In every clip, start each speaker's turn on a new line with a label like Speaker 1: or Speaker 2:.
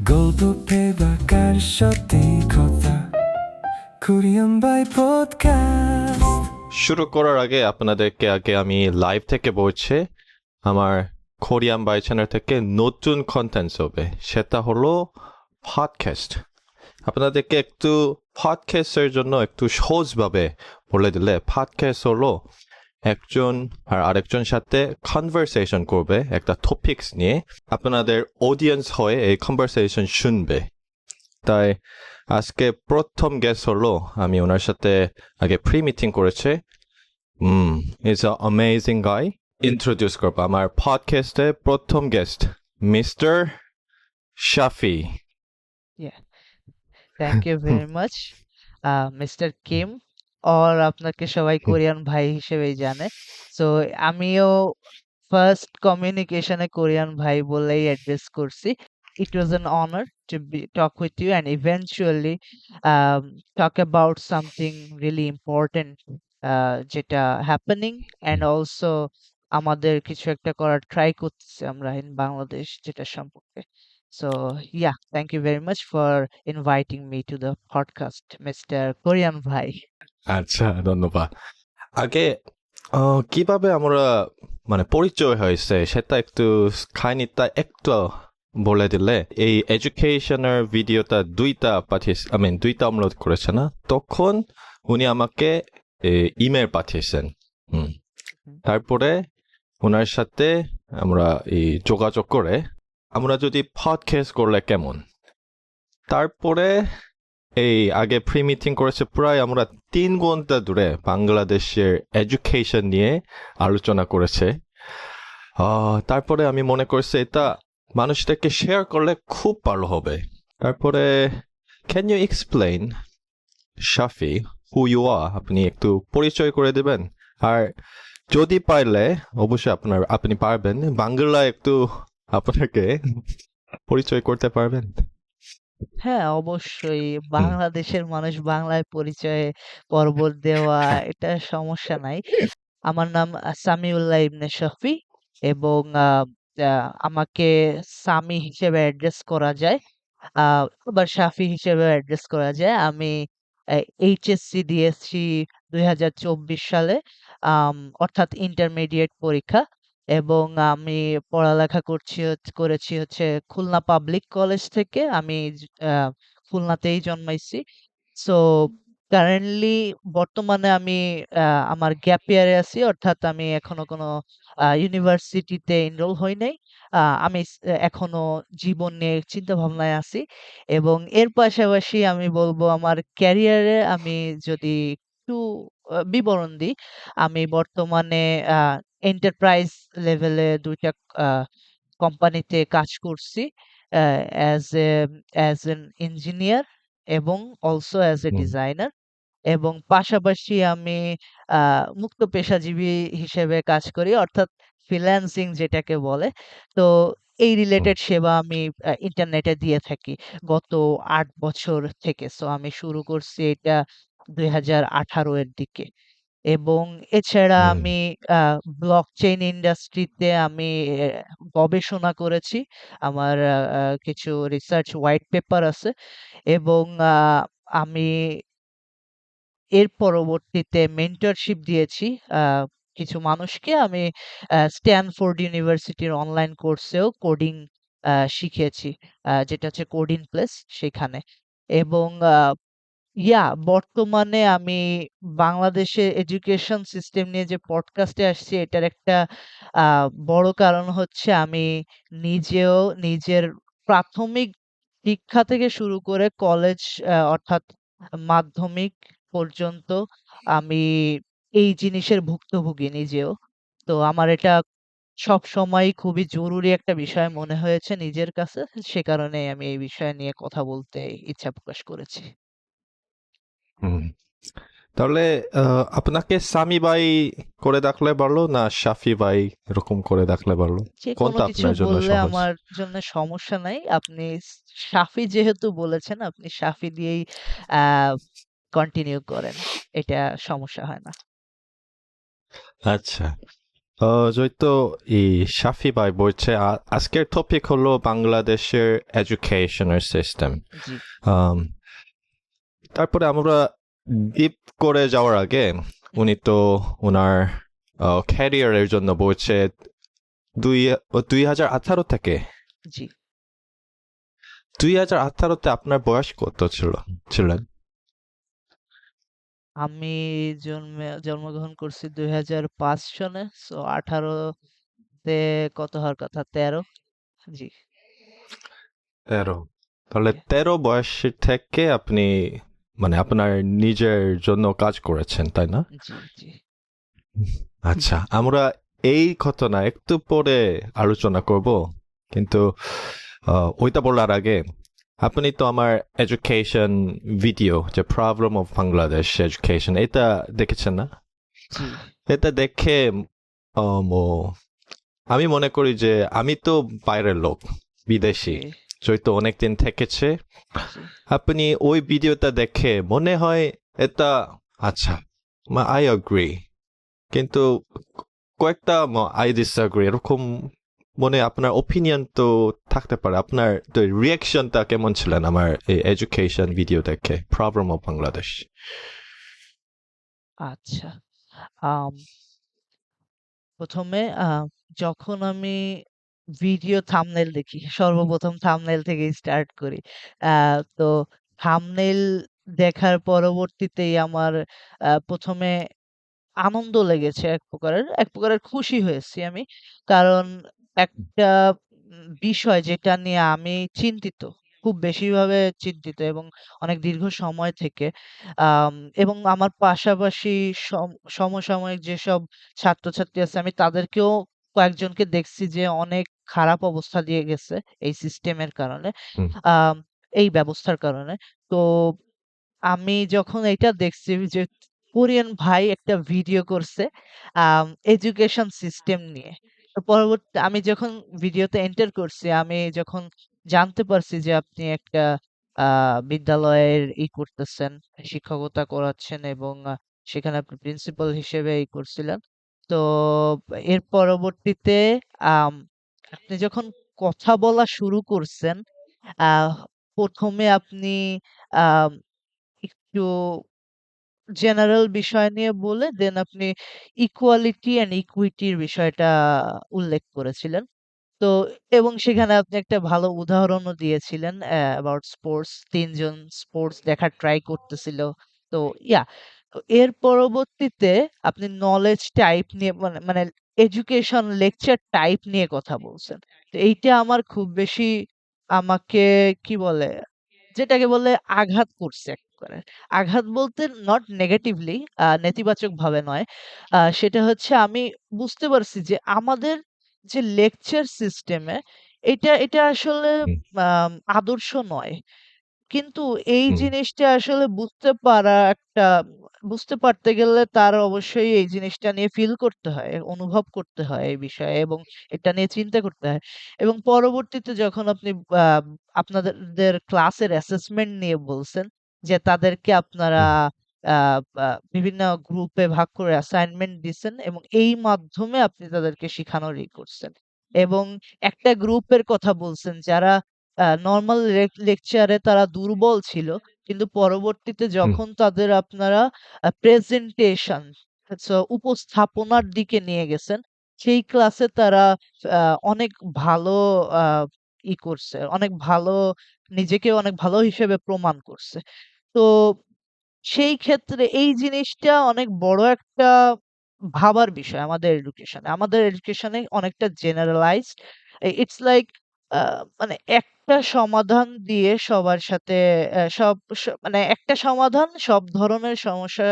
Speaker 1: গল্প পেবাকার সত্যি কথা কোরিয়ান বাই পডকাস্ট।
Speaker 2: শুরু করার আগে আপনাদেরকে আমি লাইভ থেকে বলছি আমার কোরিয়ান বাই চ্যানেল থেকে নতুন কন্টেন্ট হবে, সেটা হলো পডকাস্ট। আপনাদেরকে একটু পডকাস্টের জন্য একটু সহজভাবে বলে দিলে, পডকাস্ট হলো একজন আর আরেকজন সাথে কনভারসেশন করবে একটা টপিকস নিয়ে, আপনাদের অডিয়েন্স হয়ে এই কনভারসেশন শুনবে। তাই আজকে প্রথম গেস্ট হলো, আমি ওনার সাথে আগে প্রি মিটিং করেছি। Is a amazing guy. Introduce করবো আমার পডকাস্টে প্রথম guest mister Shafi.
Speaker 3: Yeah, thank you very much, mister Kim, or আপনাকে সবাই কোরিয়ান ভাই হিসেবেই জানে। সো আমিও ফার্স্ট কমিউনিকেশনে কোরিয়ান ভাই বলেই অ্যাড্রেস করছি। It was an honor to talk with you and eventually talk about something really important যেটা happening and also আমাদের কিছু একটা করার ট্রাই করতেছি আমরা in বাংলাদেশ যেটা সম্পর্কে। So yeah, thank you very much for inviting me to the podcast, Mr. Korean Bhai.
Speaker 2: আচ্ছা, ধন্যবাদ। আগে কিভাবে আমরা পরিচয় হয়েছে সেটা একটু খানিকটা একটু বলে দিলে। এই এডুকেশনের ভিডিওটা দুইটা আপলোড করেছে না, তখন উনি আমাকে ইমেল পাঠিয়েছেন। তারপরে ওনার সাথে আমরা এই যোগাযোগ করে আমরা যদি পডকাস্ট করলে কেমন, তারপরে এই আগে প্রি মিটিং করেছে, প্রায় আমরা 3 ঘন্টা ধরে বাংলাদেশের এডুকেশন নিয়ে আলোচনা করেছে। তারপরে আমি মনে করছি এটা মানুষটাকে শেয়ার করলে খুব ভালো হবে। তারপরে can you explain Shafi who you are, আপনি একটু পরিচয় করে দেবেন? আর যদি পারলে অবশ্যই আপনি পারবেন বাংলায় একটু আপনাকে পরিচয় করতে পারবেন?
Speaker 3: হ্যাঁ, অবশ্যই বাংলাদেশের মানুষ বাংলায় পরিচয়ে পর্বত দেওয়া এটা সমস্যা নাই। আমার নাম সামিউল্লাহ ইবনে শফি এবং আমাকে সামি হিসেবে অ্যাড্রেস করা যায়, আবার শাফি হিসেবে অ্যাড্রেস করা যায়। আমি এইচএসসি দিয়েছি 2024 সালে, অর্থাৎ ইন্টারমিডিয়েট পরীক্ষা, এবং আমি পড়ালেখা করেছি হচ্ছে খুলনা পাবলিক কলেজ থেকে। আমি খুলনাতেই জন্মাইছি। সো কারেন্টলি বর্তমানে আমি আমার গ্যাপ ইয়ারে আছি, অর্থাৎ আমি এখনো কোনো ইউনিভার্সিটিতে এনরোল হই নাই। আমি এখনো জীবন নিয়ে চিন্তা ভাবনায় আছি, এবং এর পাশাপাশি আমি বলবো আমার ক্যারিয়ারে আমি যদি একটু বিবরণ দিই, আমি বর্তমানে এন্টারপ্রাইজ লেভেলে ২টা কোম্পানিতে কাজ করছি অ্যাজ এন ইঞ্জিনিয়ার এবং অলসো অ্যাজ এ ডিজাইনার, এবং পাশাপাশি আমি মুক্ত পেশাজীবী হিসেবে কাজ করি, অর্থাৎ ফ্রিল্যান্সিং যেটাকে বলে। তো এই রিলেটেড সেবা আমি ইন্টারনেটে দিয়ে থাকি গত ৮ বছর থেকে। সো আমি শুরু করছি এটা ২০১৮ এর দিকে, এবং এছাড়া আমি ব্লকচেইন ইন্ডাস্ট্রিতে আমি গবেষণা করেছি। আমার কিছু রিসার্চ হোয়াইট পেপার আছে, এবং আমি এর পরবর্তীতে মেন্টরশিপ দিয়েছি কিছু মানুষকে। আমি স্ট্যানফোর্ড ইউনিভার্সিটির অনলাইন কোর্সেও কোডিং শিখিয়েছি, যেটা হচ্ছে কোডিং প্লেস সেখানে। এবং বর্তমানে আমি বাংলাদেশের এডুকেশন সিস্টেম নিয়ে যে পডকাস্টে আসছি, এটার একটা বড় কারণ হচ্ছে আমি নিজেও নিজের প্রাথমিক শিক্ষা থেকে শুরু করে কলেজ, অর্থাৎ মাধ্যমিক পর্যন্ত আমি এই জিনিসের ভুক্তভোগী নিজেও। তো আমার এটা সবসময়ই খুবই জরুরি একটা বিষয় মনে হয়েছে নিজের কাছে। সে কারণেই আমি এই বিষয় নিয়ে কথা বলতে ইচ্ছা প্রকাশ করেছি।
Speaker 2: তাহলে আপনাকে সামি ভাই করে ডাকলে ভালো না শাফি ভাই এরকম করে ডাকলে ভালো?
Speaker 3: যেকোনো
Speaker 2: কোনটা
Speaker 3: কিছু
Speaker 2: আপনার জন্য
Speaker 3: বললে
Speaker 2: সহজ?
Speaker 3: আমার জন্য সমস্যা নাই। আপনি সাফি যেহেতু বলেছেন, আপনি সাফি দিয়েই আ কন্টিনিউ করেন। এটা সমস্যা হয় না।
Speaker 2: আচ্ছা, জয়তো এই শাফি ভাই বলছে আজকের টপিক হলো বাংলাদেশের এডুকেশনাল সিস্টেম।
Speaker 3: জি
Speaker 2: তারপরে আমরা ডিপ করে যাওয়ার আগে উনি তো ওনার ক্যারিয়ারের জন্য বলছে 2018 থেকে
Speaker 3: জি
Speaker 2: 2018-তে আপনার বয়স কত ছিলেন?
Speaker 3: আমি জন্মগ্রহণ করছি 2005 সনে, সো 18 তে কত হওয়ার কথা, 13। জি
Speaker 2: 13। তাহলে
Speaker 3: জি
Speaker 2: 13 বয়স থেকে আপনি মানে আপনার নিজের জন্য কাজ করেছেন, তাই না?
Speaker 3: জি জি
Speaker 2: আচ্ছা, আমরা এই ঘটনা একটু পরে আলোচনা করব, কিন্তু ওইটা বলার আগে আপনি তো আমার এডুকেশন ভিডিও, যে প্রবলেম অফ বাংলাদেশ এডুকেশন, এটা দেখেছেন না?
Speaker 3: জি
Speaker 2: এটা দেখে আমি মনে করি যে আমি তো বাইরের লোক, বিদেশি,
Speaker 3: জি
Speaker 2: হয়তো অনেকদিন থেকেছে।
Speaker 3: জি
Speaker 2: আপনি ওই ভিডিওটা দেখে মনে হয় এটা আচ্ছা, আই অ্যাগ্রি, কিন্তু কয়েকটা আই ডিসঅ্যাগ্রি, এরকম মনে আপনার ওপিনিয়ন তো থাকতে পারে। আপনার তো রিয়াকশনটা কেমন ছিলেন আমার এই এডুকেশন ভিডিও দেখে, প্রবলেম অফ বাংলাদেশ?
Speaker 3: আচ্ছা। আম প্রথমে যখন আমি ভিডিও থাম্বনেল দেখি, সর্বপ্রথম থাম্বনেল থেকেই স্টার্ট করি। তো থাম্বনেল দেখার পরবর্তীতেই আমার প্রথমে আনন্দ লেগেছে, এক প্রকারের খুশি হয়েছি আমি। কারণ একটা বিষয় যেটা নিয়ে আমি চিন্তিত, খুব বেশিভাবে চিন্তিত এবং অনেক দীর্ঘ সময় থেকে, আম এবং আমার পাশাপাশি সমসাময়িক যেসব ছাত্রছাত্রী আছে আমি তাদেরকেও কয়েকজনকে দেখছি যে অনেক খারাপ অবস্থা দিয়ে গেছে এই সিস্টেমের কারণে,
Speaker 2: হুম
Speaker 3: আম এই ব্যবস্থার কারণে। তো আমি যখন এটা দেখছি যে কোরিয়ান ভাই একটা ভিডিও করছে এডুকেশন সিস্টেম নিয়ে। তো পরবর্তী আমি যখন ভিডিওতে এন্টার করছি, আমি যখন জানতে পারছি যে আপনি একটা বিদ্যালয়ের করতেছেন, শিক্ষকতা করাচ্ছেন এবং সেখানে আপনি প্রিন্সিপাল হিসেবে করছিলেন। তো এর পরবর্তীতে আম আপনি যখন কথা বলা শুরু করছেন, আহ ১ম এ আপনি আম একটু জেনারেল বিষয় নিয়ে বলে দেন আপনি ইকুয়ালিটি অ্যান্ড ইকুইটির বিষয়টা উল্লেখ করেছিলেন। তো এবং সেখানে আপনি একটা ভালো উদাহরণও দিয়েছিলেন অ্যাবাউট স্পোর্টস। ৩ জন স্পোর্টস দেখার ট্রাই করতেছিল। তো ইয়া তো এর পরবর্তীতে আপনি নলেজ টাইপ নিয়ে মানে এডুকেশন লেকচার টাইপ নিয়ে কথা বলছেন। তো এইটা আমার খুব বেশি আমাকে কি বলে যেটাকে বলে আঘাত করছে এক প্রকারের। আঘাত বলতে নট নেগেটিভলি, নেতিবাচকভাবে নয়। সেটা হচ্ছে আমি বুঝতে পারছি যে আমাদের যে লেকচার সিস্টেমে এটা আসলে
Speaker 2: হুম
Speaker 3: আদর্শ নয়। কিন্তু এই
Speaker 2: হুম
Speaker 3: জিনিসটা আসলে বুঝতে পারতে গেলে তার অবশ্যই এই জিনিসটা নিয়ে ফিল করতে হয়, অনুভব করতে হয় এই বিষয়ে এবং এটা নিয়ে চিন্তা করতে হয়। এবং পরবর্তীতে যখন আপনি আ আপনাদের ক্লাসের অ্যাসেসমেন্ট নিয়ে বলছেন যে তাদেরকে আপনারা
Speaker 2: হুম
Speaker 3: আ আ বিভিন্ন গ্রুপে ভাগ করে অ্যাসাইনমেন্ট দিছেন এবং এই মাধ্যমে আপনি তাদেরকে শিখানোর করছেন। এবং একটা গ্রুপের কথা বলছেন যারা নরমাল লেকচারে তারা দুর্বল ছিল। কিন্তু পরবর্তীতে
Speaker 2: হুম
Speaker 3: যখন তাদের আপনারা প্রেজেন্টেশন উপস্থাপনার দিকে নিয়ে গেছেন, সেই ক্লাসে তারা আ অনেক ভালো আ করছে। অনেক ভালো নিজেকে অনেক ভালো হিসেবে প্রমাণ করছে। তো সেই ক্ষেত্রে এই জিনিসটা অনেক বড় একটা ভাবার বিষয় আমাদের এডুকেশনে। আমাদের এডুকেশনে অনেকটা জেনারেলাইজড। ইটস লাইক আ মানে একটা সমাধান দিয়ে সবার সাথে সব মানে একটা সমাধান সব ধরনের সমস্যা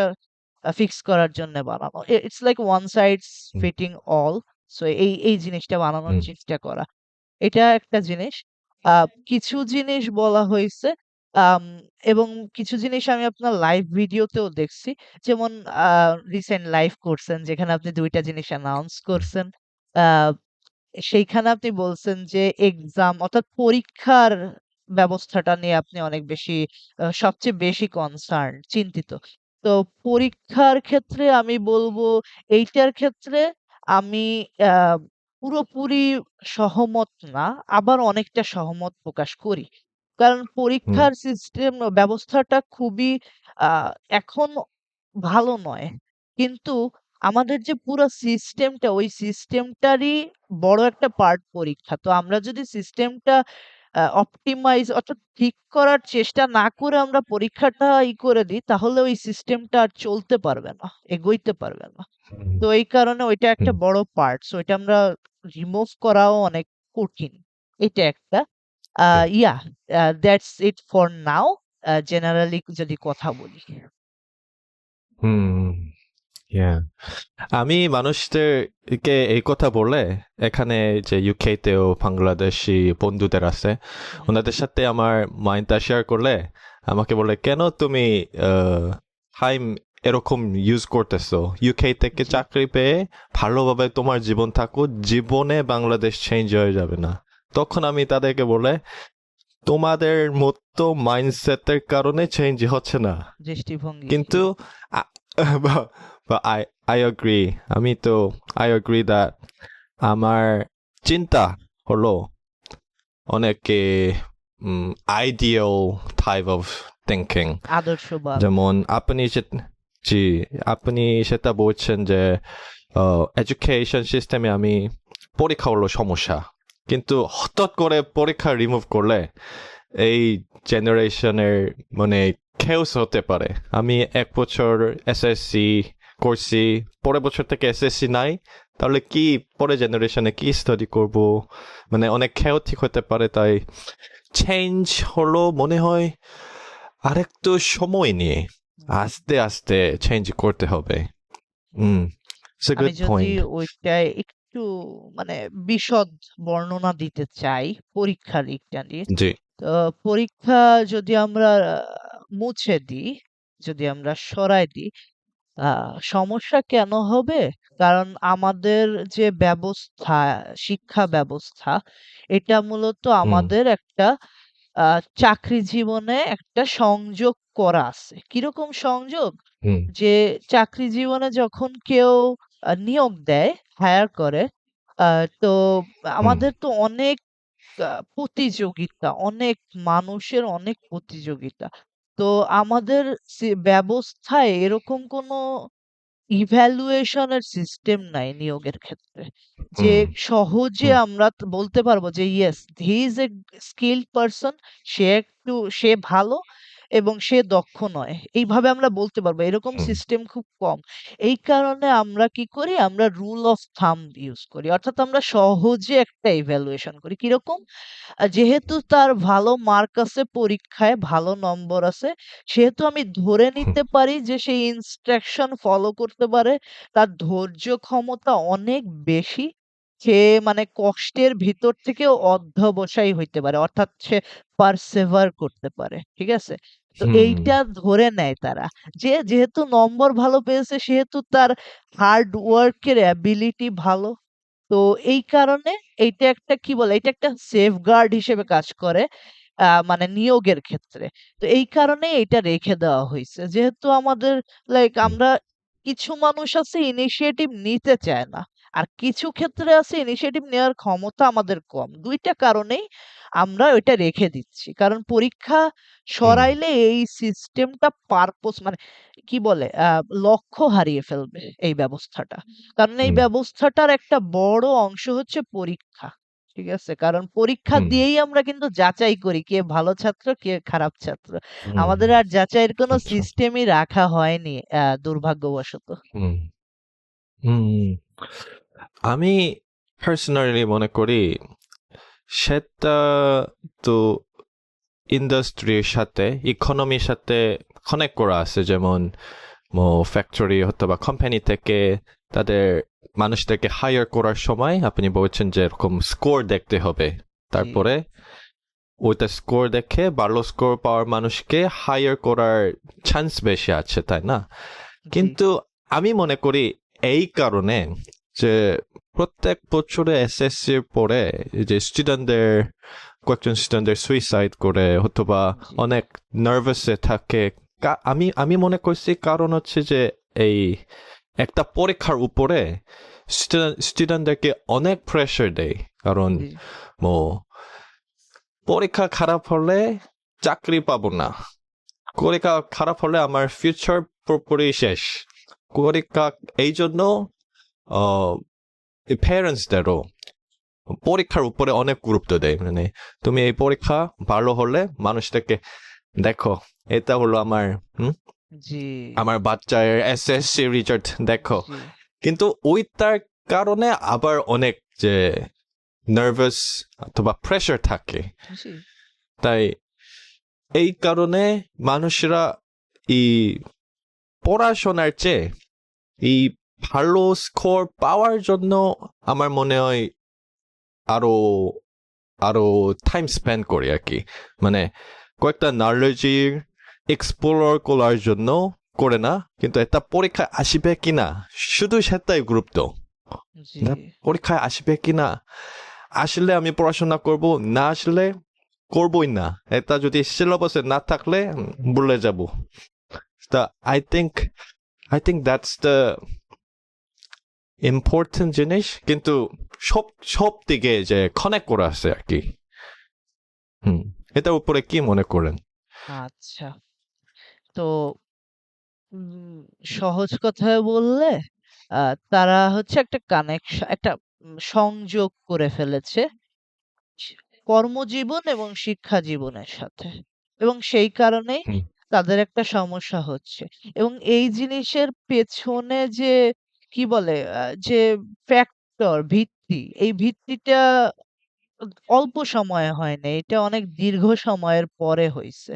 Speaker 3: ফিক্স করার জন্য বানানো। It's like one sides
Speaker 2: hmm
Speaker 3: fitting all. So এই জিনিসটা বানানোর
Speaker 2: হুম
Speaker 3: চেষ্টা করা। এটা একটা জিনিস। আ কিছু জিনিস বলা হইছে, আম এবং কিছু জিনিস আমি আপনার লাইভ ভিডিওতেও দেখছি। যেমন আ রিসেন্ট লাইভ করছেন যেখানে আপনি ২ টা জিনিস অ্যানাউন্স করছেন। আ সেইখানে আপনি বলছেন যে এক্সাম অর্থাৎ পরীক্ষার ব্যবস্থাটা নিয়ে আপনি অনেক বেশি সবচেয়ে বেশি চিন্তিত। তো পরীক্ষার ক্ষেত্রে আমি বলব এইটার ক্ষেত্রে আমি আহ, পুরোপুরি সহমত না, আবার অনেকটা সহমত প্রকাশ করি। কারণ
Speaker 2: হুম
Speaker 3: পরীক্ষার সিস্টেম ব্যবস্থাটা খুবই আহ, এখন ভালো নয়, কিন্তু আমাদের যে পুরো সিস্টেমটা, ওই সিস্টেমটারই বড় একটা পার্ট পরীক্ষা। তো আমরা যদি সিস্টেমটা অপটিমাইজ অর্থাৎ ঠিক করার চেষ্টা না করে আমরা পরীক্ষাটা করে দিই, তাহলে ওই সিস্টেমটা আর চলতে পারবে না, এগোইতে পারবে না।
Speaker 2: হুম
Speaker 3: তো এই কারণে ওইটা একটা
Speaker 2: হুম
Speaker 3: বড় পার্ট, সো এটা আমরা রিমুভ করাও অনেক কঠিন। এটা একটা yeah that's it for now, generally যদি কথা বলি।
Speaker 2: হুম yeah. আমি মানুষদেরকে এই কথা বললে এখানে যে ইউকেতেও বাংলাদেশি বন্ধুদের আছে
Speaker 3: হুম,
Speaker 2: ওনাদের সাথে আমার মাইন্ডটা শেয়ার করলে আমাকে বলে কেন তুমি টাইম এরকম ইউজ করতেছো ইউকে থেকে
Speaker 3: জি,
Speaker 2: চাকরি পেয়ে ভালোভাবে তোমার জীবন থাকুক জীবনে বাংলাদেশ চেঞ্জ হয়ে যাবে না তখন আমি তাদেরকে বলে তোমাদের মতো মাইন্ডসেটের কারণে চেঞ্জ হচ্ছে না
Speaker 3: দৃষ্টিভঙ্গি,
Speaker 2: কিন্তু
Speaker 3: ইয়া,
Speaker 2: but, but I agree আমি তো I agree that আমার চিন্তা হলো অনেকে ideal type of thinking
Speaker 3: আদর্শবাদ।
Speaker 2: যেমন জি আপনি সেটা বলছেন যে এডুকেশন সিস্টেমে আমি পরীক্ষা হলো সমস্যা কিন্তু হঠাৎ করে পরীক্ষা রিমুভ করলে এই জেনারেশনের মানে খেউস হতে পারে আমি এক বছর এসএসসি করছি পরের বছর থেকে এসএসসি নাই তাহলে কি পরে জেনারেশনে কি স্টাডি করব মানে অনেক খেয়াটিক হতে পারে তাই চেঞ্জ হলো মনে হয় আরেকটু সময় নিয়ে
Speaker 3: হুম।
Speaker 2: আস্তে আস্তে চেঞ্জ করতে হবে হুম ইটস এ
Speaker 3: আমি
Speaker 2: গুড
Speaker 3: যদি
Speaker 2: পয়েন্ট
Speaker 3: ওইটায় একটু মানে বিশদ বর্ণনা দিতে চাই পরীক্ষার দিকটা নিয়ে।
Speaker 2: জি
Speaker 3: তো পরীক্ষা যদি আমরা মুছে দিই, যদি আমরা সরাই দিই, সমস্যা কেন হবে? কারণ আমাদের যে ব্যবস্থা, শিক্ষা ব্যবস্থা, এটা মূলত
Speaker 2: হুম
Speaker 3: আমাদের একটা চাকরি জীবনে একটা সংযোগ করা আছে। কিরকম সংযোগ?
Speaker 2: হুম
Speaker 3: যে চাকরি জীবনে যখন কেউ নিয়োগ দেয়, হায়ার করে, আ তো
Speaker 2: হুম
Speaker 3: আমাদের তো অনেক প্রতিযোগিতা, অনেক মানুষের অনেক প্রতিযোগিতা। তো আমাদের ব্যবস্থায় এরকম কোনো ইভ্যালুয়েশন এর সিস্টেম নাই নিয়োগের ক্ষেত্রে। যে
Speaker 2: হুম
Speaker 3: সহজে
Speaker 2: হুম
Speaker 3: আমরা বলতে পারবো যে yes he is a skilled person, সে ভালো এবং সে দক্ষ নয়। এইভাবে আমরা বলতে পারবো। এরকম
Speaker 2: হুম
Speaker 3: সিস্টেম খুব কম। এই কারণে আমরা কি করি? আমরা রুল অফ থাম্ব ইউজ করি। অর্থাৎ আমরা সহজে একটা ইভ্যালুয়েশন করি। কিরকম? যেহেতু তার ভালো মার্ক আছে পরীক্ষায়, ভালো নম্বর আছে, সেহেতু আমি ধরে
Speaker 2: হুম
Speaker 3: নিতে পারি যে সে ইনস্ট্রাকশন ফলো করতে পারে। তার ধৈর্য ক্ষমতা অনেক বেশি। সে মানে কষ্টের ভিতর থেকেও অধ্যবসায়ী হইতে পারে। অর্থাৎ সে পারসেভার করতে পারে। ঠিক আছে? তো
Speaker 2: হুম
Speaker 3: এইটা ধরে নেয় তারা। যেহেতু নম্বর ভালো পেয়েছে সেহেতু তার হার্ড ওয়ার্ক এর অ্যাবিলিটি ভালো। তো এই কারণে এইটা একটা কি বলে? এটা একটা সেফগার্ড হিসেবে কাজ করে মানে নিয়োগের ক্ষেত্রে। তো এই কারণে এইটা রেখে দেওয়া হইছে। যেহেতু আমাদের
Speaker 2: হুম
Speaker 3: আমরা কিছু মানুষ আছে ইনিশিয়েটিভ নিতে চায় না। আর কিছু ক্ষেত্রে আছে ইনিশিয়েটিভ নেওয়ার ক্ষমতা আমাদের কম। ২ টা কারণেই আমরা ওইটা রেখে দিচ্ছি। কারণ পরীক্ষা
Speaker 2: হুম
Speaker 3: সরাইলে এই সিস্টেমটা মানে কি বলে? লক্ষ্য হারিয়ে ফেলবে এই ব্যবস্থাটা। কারণ এই
Speaker 2: হুম
Speaker 3: ব্যবস্থাটার একটা বড় অংশ হচ্ছে পরীক্ষা। ঠিক আছে? কারণ পরীক্ষা
Speaker 2: হুম
Speaker 3: দিয়েই আমরা কিন্তু যাচাই করি কে ভালো ছাত্র, কে খারাপ ছাত্র।
Speaker 2: হুম
Speaker 3: আমাদের আর যাচাইয়ের কোনো
Speaker 2: আচ্ছা
Speaker 3: সিস্টেমই রাখা হয়নি দুর্ভাগ্যবশত।
Speaker 2: হুম হুম আমি পার্সোনালি মনে করি সেটা তো ইন্ডাস্ট্রির সাথে ইকোনমির সাথে কানেক্ট করা আছে যেমন ফ্যাক্টরি অথবা কোম্পানি থেকে তাদের মানুষদেরকে হায়ার করার সময় আপনি বলছেন যে এরকম স্কোর দেখতে হবে
Speaker 3: জি,
Speaker 2: তারপরে ওইটা স্কোর দেখে ভালো স্কোর পাওয়ার মানুষকে হায়ার করার চান্স বেশি আছে তাই না
Speaker 3: জি,
Speaker 2: কিন্তু আমি মনে করি এই কারণে যে প্রত্যেক বছরে এসএসসির পরে যে স্টুডেন্টদের কয়েকজন স্টুডেন্টদের সুইসাইড করে অথবা
Speaker 3: জি,
Speaker 2: অনেক নার্ভাসে থাকে আমি মনে করছি কারণ হচ্ছে যে এই একটা পরীক্ষার উপরে স্টুডেন্টদেরকে অনেক প্রেশার দেয় কারণ
Speaker 3: জি,
Speaker 2: 뭐 পরীক্ষা খারাপ হলে চাকরি পাবো না পরীক্ষা খারাপ হলে আমার ফিউচার পুরোপুরি শেষ পরীক্ষা এই জন্য প্যারেন্টসদেরও পরীক্ষার উপরে অনেক গুরুত্ব দেয় মানে তুমি এই পরীক্ষা ভালো হলে মানুষদেরকে দেখো এটা হলো
Speaker 3: জি,
Speaker 2: আমার বাচ্চার এসএসসি রেজাল্ট দেখো
Speaker 3: জি,
Speaker 2: কিন্তু ওইটার কারণে আবার অনেক যে নার্ভাস অথবা প্রেশার থাকে
Speaker 3: জি,
Speaker 2: তাই এই কারণে মানুষরা এই পড়াশোনার চেয়ে এই ভালো স্কোর পাওয়ার জন্য আমার মনে হয় আরো আরো টাইম স্পেন্ড করি আর কি মানে কয়েকটা নলেজ এক্সপ্লোর করার জন্য করে না কিন্তু একটা পরীক্ষা আসবে কিনা শুধু সেটাই গুরুত্ব
Speaker 3: জি,
Speaker 2: না, পরীক্ষায় আসবে কিনা আসলে আমি পড়াশোনা করব না আসলে করবই না এটা যদি সিলেবাসে না থাকলে ভুলে যাব তা I think that's the important জিনিস কিন্তু সব সব দিকে যে কানেক্ট করা আছে আর কি এটার উপরে কি মনে করেন
Speaker 3: আচ্ছা। তো উম সহজ কথায় বললে তারা হচ্ছে একটা একটা সংযোগ করে ফেলেছে স- কর্মজীবন এবং শিক্ষা জীবনের সাথে এবং সেই কারণেই
Speaker 2: হুম
Speaker 3: তাদের একটা সমস্যা হচ্ছে এবং এই জিনিসের পেছনে যে কি বলে যে ফ্যাক্টর ভিত্তি এই ভিত্তিটা অল্প সময়ে হয়নি এটা অনেক দীর্ঘ সময়ের পরে হয়েছে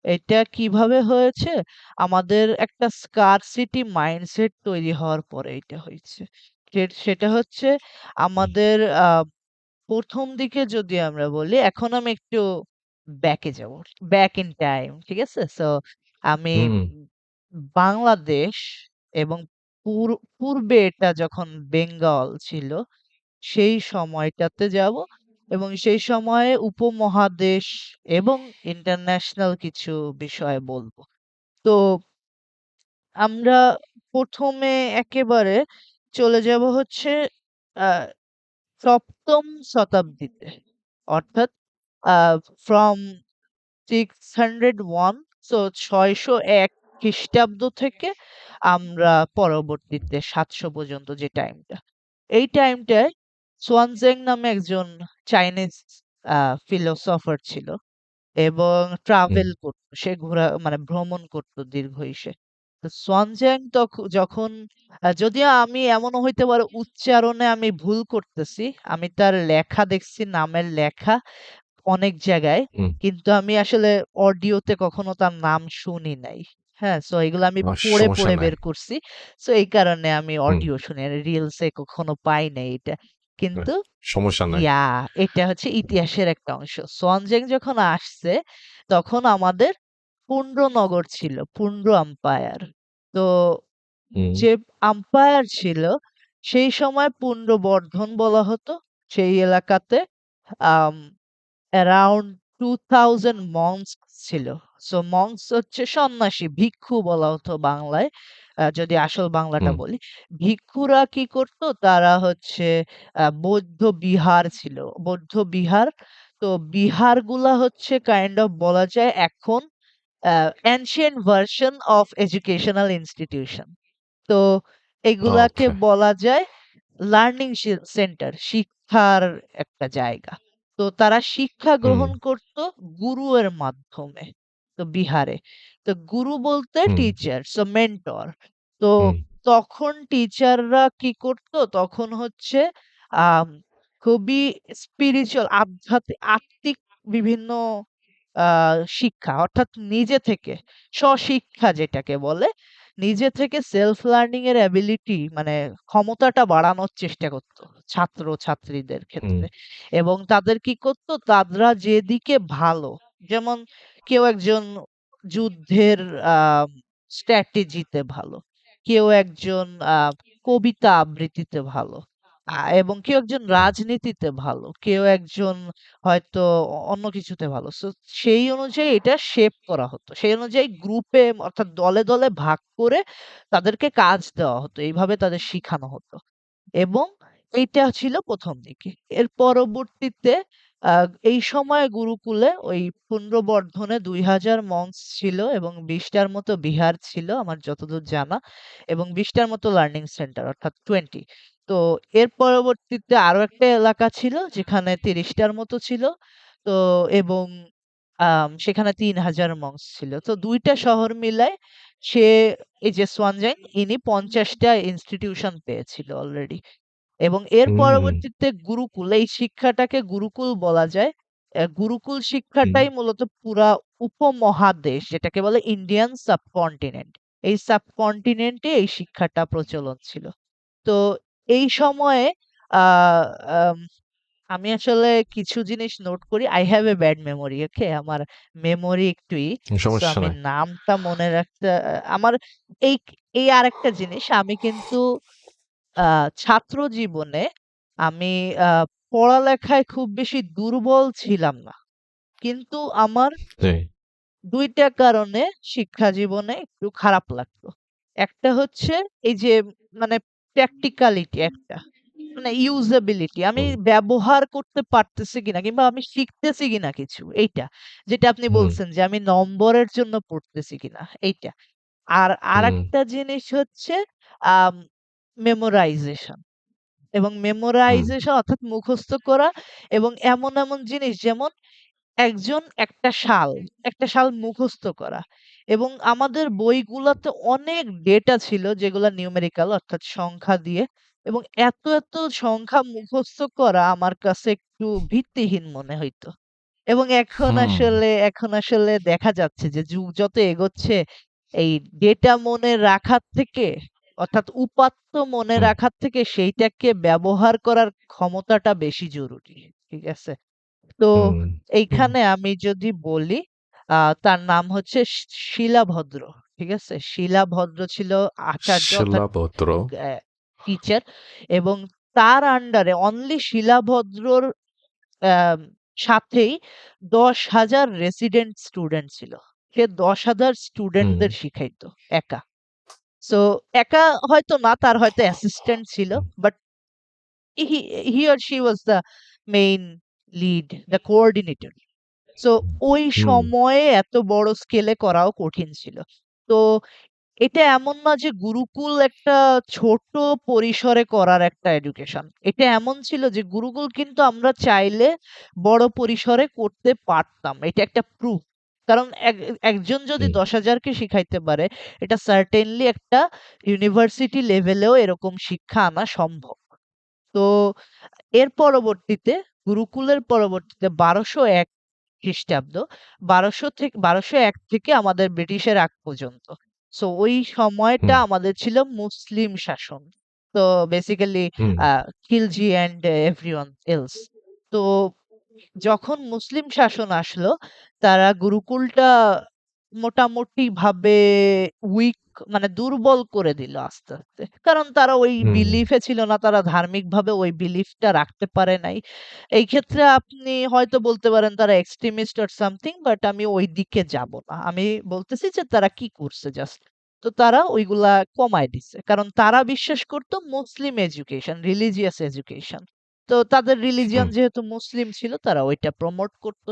Speaker 3: এটা কিভাবে হয়েছে আমাদের একটা স্কারসিটি মাইন্ডসেট তৈরি হওয়ার পরে এটা হয়েছে সেটা হচ্ছে আমাদের প্রথম দিকে যদি আমরা বলি এখন আমি একটু ব্যাকে যাব ব্যাক ইন টাইম ঠিক আছে সো আমি
Speaker 2: হুম
Speaker 3: বাংলাদেশ এবং পূর্বে এটা যখন বেঙ্গল ছিল সেই সময়টাতে যাব এবং সেই সময়ে উপমহাদেশ এবং ইন্টারন্যাশনাল কিছু বিষয় বলবো তো আমরা প্রথমে একেবারে চলে যাব হচ্ছে আহ সপ্তম শতাব্দীতে অর্থাৎ ফ্রম 601 সো 601 খ্রিস্টাব্দ থেকে আমরা পরবর্তীতে 700 পর্যন্ত যে টাইমটা এই টাইমটায় সোয়ানজেং নামে একজন চাইনিজ ফিলোসফার ছিল এবং
Speaker 2: হুম
Speaker 3: ট্রাভেল করতো সে মানে ভ্রমণ করতো দীর্ঘ ইসে তো সোয়ানজেং যখন যদিও আমি এমনও হইতে পারে উচ্চারণে আমি ভুল করতেছি আমি তার লেখা দেখছি নামের লেখা অনেক জায়গায়
Speaker 2: হুম
Speaker 3: কিন্তু আমি আসলে অডিওতে কখনো তার নাম শুনি নাই হ্যাঁ সো এগুলো আমি পড়ে
Speaker 2: সমস্যা
Speaker 3: পড়ে
Speaker 2: নাই
Speaker 3: বের করছি সো এই কারণে আমি
Speaker 2: হুম
Speaker 3: অডিও শুনি রিলসে কখনো পাই নাই এটা কিন্তু
Speaker 2: সমস্যা নাই
Speaker 3: ইয়া এটা হচ্ছে ইতিহাসের একটা অংশ সোয়ানজেং যখন আসছে তখন আমাদের পুন্ড্রনগর ছিল পুন্ড্র আম্পায়ার তো
Speaker 2: হুম
Speaker 3: যে আম্পায়ার ছিল সেই সময় পুন্ড্রবর্ধন বলা হতো সেই এলাকাতে আম অ্যারাউন্ড 2000 মঙ্কস ছিল সো মঙ্কস হচ্ছে সন্ন্যাসী ভিক্ষু বলা হতো বাংলায় যদি আসল বাংলাটা
Speaker 2: হুম
Speaker 3: বলি ভিক্ষুরা কি করতো তারা হচ্ছে বৌদ্ধ বিহার ছিল বৌদ্ধ বিহার তো বিহারগুলা হচ্ছে কাইন্ড অফ বলা যায় এখন ancient version of educational institution তো এগুলাকে
Speaker 2: ওকে
Speaker 3: বলা যায় লার্নিং সেন্টার শিক্ষার একটা জায়গা তো তারা শিক্ষা
Speaker 2: হুম
Speaker 3: গ্রহণ করত গুরুয়ের মাধ্যমে তো বিহারে তো গুরু বলতে
Speaker 2: হুম
Speaker 3: টিচার সো মেন্টর তো
Speaker 2: হুম
Speaker 3: তখন টিচাররা কি করত তখন হচ্ছে আম, খুবই স্পিরিচুয়াল আত্মিক বিভিন্ন শিক্ষা অর্থাৎ নিজে থেকে স্বশিক্ষা যেটাকে বলে নিজে থেকে সেলফ লার্নিং এর অ্যাবিলিটি মানে ক্ষমতাটা বাড়ানোর চেষ্টা করত ছাত্র ছাত্রীদের
Speaker 2: হুম
Speaker 3: ক্ষেত্রে এবং তাদের কি করত তারা যেদিকে ভালো যেমন কেউ একজন যুদ্ধের আহ স্ট্র্যাটেজিতে ভালো কেউ একজন কবিতা আবৃত্তিতে ভালো এবং কেউ একজন
Speaker 2: হুম
Speaker 3: রাজনীতিতে ভালো কেউ একজন হয়তো অন্য কিছুতে ভালো সো সেই অনুযায়ী এটা শেপ করা হতো সেই অনুযায়ী গ্রুপে অর্থাৎ দলে দলে ভাগ করে তাদেরকে কাজ দেওয়া হতো এইভাবে তাদের শিখানো হতো এবং এইটা ছিল প্রথম দিকে। এর পরবর্তীতে এই সময় গুরুকুলে ওই পুন্ড্রবর্ধনে ২,০০০ মঙ্কস ছিল এবং ২০টার মতো বিহার ছিল আমার যতদূর জানা, এবং ২০টার মতো লার্নিং সেন্টার অর্থাৎ 20। তো এর পরবর্তীতে আরো একটা এলাকা ছিল যেখানে ৩০টার মতো ছিল। তো এবং সেখানে ৩,০০০ মঙ্কস ছিল। তো ২ টা শহর মিলায় সে, এই যে সোয়ানজাং, ইনি ৫০টা ইনস্টিটিউশন পেয়েছিল অলরেডি। এবং এর
Speaker 2: হুম,
Speaker 3: পরবর্তীতে গুরুকুল, এই শিক্ষাটাকে গুরুকুল বলা যায়। গুরুকুল
Speaker 2: হুম,
Speaker 3: শিক্ষাটাই মূলত পুরা উপমহাদেশ, যেটাকে বলে ইন্ডিয়ান সাবকন্টিনেন্ট, এই সাবকন্টিনেন্টে এই শিক্ষাটা প্রচলন ছিল। তো এই সময়ে আহ আম, আমি আসলে কিছু জিনিস নোট করি। I have a bad memory, okay, আমার মেমোরি একটুই। সো
Speaker 2: সমস্যা
Speaker 3: আমি
Speaker 2: নাই।
Speaker 3: নামটা মনে রাখতে আমার এই এই আরেকটা জিনিস, আমি কিন্তু ছাত্র জীবনে আমি পড়ালেখায় খুব বেশি দুর্বল ছিলাম না। কিন্তু আমার
Speaker 2: জি,
Speaker 3: ২ টা কারণে শিক্ষা জীবনে একটু খারাপ লাগতো। একটা হচ্ছে এই যে মানে প্র্যাকটিক্যালিটি একটা, মানে ইউজেবিলিটি, আমি
Speaker 2: হুম,
Speaker 3: ব্যবহার করতে পারতেছি কিনা কিংবা আমি শিখতেছি কিনা কিছু, এইটা। যেটা আপনি
Speaker 2: হুম,
Speaker 3: বলছেন যে আমি নম্বরের জন্য পড়তেছি কিনা, এইটা। আর
Speaker 2: হুম,
Speaker 3: আরেকটা জিনিস হচ্ছে আম মেমোরাইজেশন। এবং
Speaker 2: হুম,
Speaker 3: মেমোরাইজেশন অর্থাৎ মুখস্থ করা, এবং এমন এমন জিনিস যেমন একটা সাল মুখস্থ করা। এবং আমাদের বইগুলাতে অনেক ডেটা ছিল যেগুলা নিউমেরিক্যাল অর্থাৎ সংখ্যা দিয়ে, এবং এত সংখ্যা মুখস্থ করা আমার কাছে একটু ভিত্তিহীন মনে হইতো। এবং
Speaker 2: হুম,
Speaker 3: এখন আসলে দেখা যাচ্ছে যে যুগ যত এগোচ্ছে, এই ডেটা মনে রাখার থেকে, অর্থাৎ উপাত্ত মনে
Speaker 2: হুম,
Speaker 3: রাখার থেকে সেইটাকে ব্যবহার করার ক্ষমতাটা বেশি জরুরি। ঠিক আছে? তো
Speaker 2: হুম, হুম।
Speaker 3: এইখানে আমি যদি বলি, তার নাম হচ্ছে শিলাভদ্র। ঠিক আছে? শিলাভদ্র ছিল আচার্য অর্থাৎ
Speaker 2: শিলাপত্র।
Speaker 3: টিচার, এবং তার আন্ডারে অনলি শিলাভদ্রর আম সাথেই ১০,০০০ রেসিডেন্ট স্টুডেন্ট ছিল। সে ১০,০০০
Speaker 2: হুম,
Speaker 3: স্টুডেন্টদের শিখাইতো একা। সো একা হয়তো না, তার হয়তো অ্যাসিস্ট্যান্ট ছিল।
Speaker 2: Hmm,
Speaker 3: but he he or she was the main lead, the coordinator. So ওই
Speaker 2: হুম,
Speaker 3: সময়ে এত বড় স্কেলে করাও কঠিন ছিল। তো এটা এমন না যে গুরুকুল একটা ছোট পরিসরে করার একটা এডুকেশন। এটা এমন ছিল যে গুরুকুল কিন্তু আমরা চাইলে বড় পরিসরে করতে পারতাম। এটা একটা প্রুফ। কারণ একজন যদি
Speaker 2: হুম,
Speaker 3: ১০,০০০ কে শিখাইতে পারে, এটা সার্টেনলি একটা ইউনিভার্সিটি লেভেলেও এরকম শিক্ষা আনা সম্ভব। তো এর পরবর্তীতে, গুরুকুলের পরবর্তীতে ১২০১ খ্রিস্টাব্দ, ১২০০ থেকে ১২০১ থেকে আমাদের ব্রিটিশের আগ পর্যন্ত। সো ওই সময়টা
Speaker 2: হুম,
Speaker 3: আমাদের ছিল মুসলিম শাসন। তো basically
Speaker 2: hmm,
Speaker 3: Khilji and everyone else. তো যখন মুসলিম শাসন আসলো, তারা গুরুকুলটা মোটামুটি ভাবে উইক, মানে দুর্বল করে দিল আস্তে। কারণ তারা ওই
Speaker 2: হুম,
Speaker 3: বিলিফে ছিল না, তারা ধার্মিকভাবে ওই বিলিফটা রাখতে পারে নাই। এই ক্ষেত্রে আপনি হয়তো বলতে পারেন তারা এক্সট্রিমিস্ট অর সামথিং, বাট আমি ওই দিকে যাব না। আমি বলতেছি যে তারা কি করছে জাস্ট। তো তারা ওইগুলা কমায় দিছে। কারণ তারা বিশ্বাস করত মুসলিম এডুকেশন, রিলিজিয়াস এডুকেশন। তো তাদের রিলিজিয়ন
Speaker 2: হুম,
Speaker 3: যেহেতু মুসলিম ছিল, তারা ওইটা প্রমোট করত।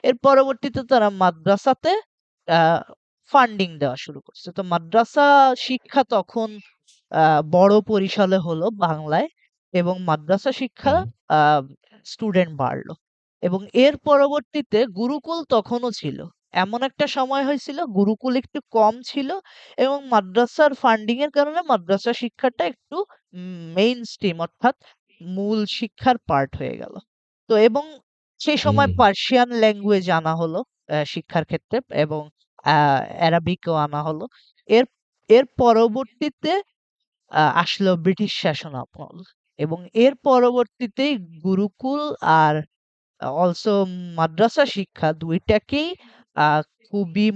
Speaker 3: এর পরবর্তীতে তারা মাদ্রাসাতে আহ ফান্ডিং দেওয়া শুরু করছে। তো মাদ্রাসা শিক্ষা তখন বড় পরিসরে হলো বাংলায়, এবং মাদ্রাসা শিক্ষা
Speaker 2: হুম,
Speaker 3: আহ স্টুডেন্ট বাড়লো। এবং এর পরবর্তীতে গুরুকুল তখনও ছিল। এমন একটা সময় হয়েছিল গুরুকুল একটু কম ছিল, এবং মাদ্রাসার ফান্ডিং এর কারণে মাদ্রাসা শিক্ষাটা একটু মেইন স্ট্রিম অর্থাৎ মূল শিক্ষার পার্ট হয়ে গেল। তো এবং সেই সময়
Speaker 2: হুম,
Speaker 3: পার্সিয়ান ল্যাঙ্গুয়েজ আনা হলো শিক্ষার ক্ষেত্রে, এবং অ্যারাবিকও আনা হলো। এর এর পরবর্তীতে আসলো ব্রিটিশ শাসনামল, এবং এর পরবর্তীতেই গুরুকুল আর অলসো মাদ্রাসা শিক্ষা ২ টাকেই আ খুবই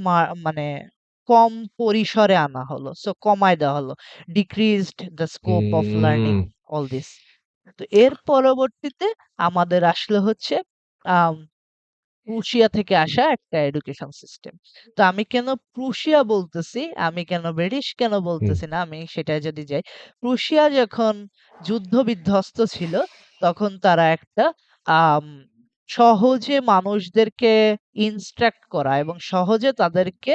Speaker 3: মানে কম পরিসরে আনা হলো। সো কমায় দেওয়া হলো। Decreased the scope of learning,
Speaker 2: hmm,
Speaker 3: all this. তো এর পরবর্তীতে আমাদের আসলো হচ্ছে আম প্রুশিয়া থেকে আসা একটা এডুকেশন সিস্টেম। তো আমি কেন প্রুশিয়া বলতেছি, আমি কেন ব্রিটিশ কেন
Speaker 2: হুম,
Speaker 3: বলতেছি না, আমি সেটায় যদি যাই, প্রুশিয়া যখন যুদ্ধ বিধ্বস্ত ছিল তখন তারা একটা আম সহজে মানুষদেরকে ইনস্ট্রাক্ট করা এবং সহজে তাদেরকে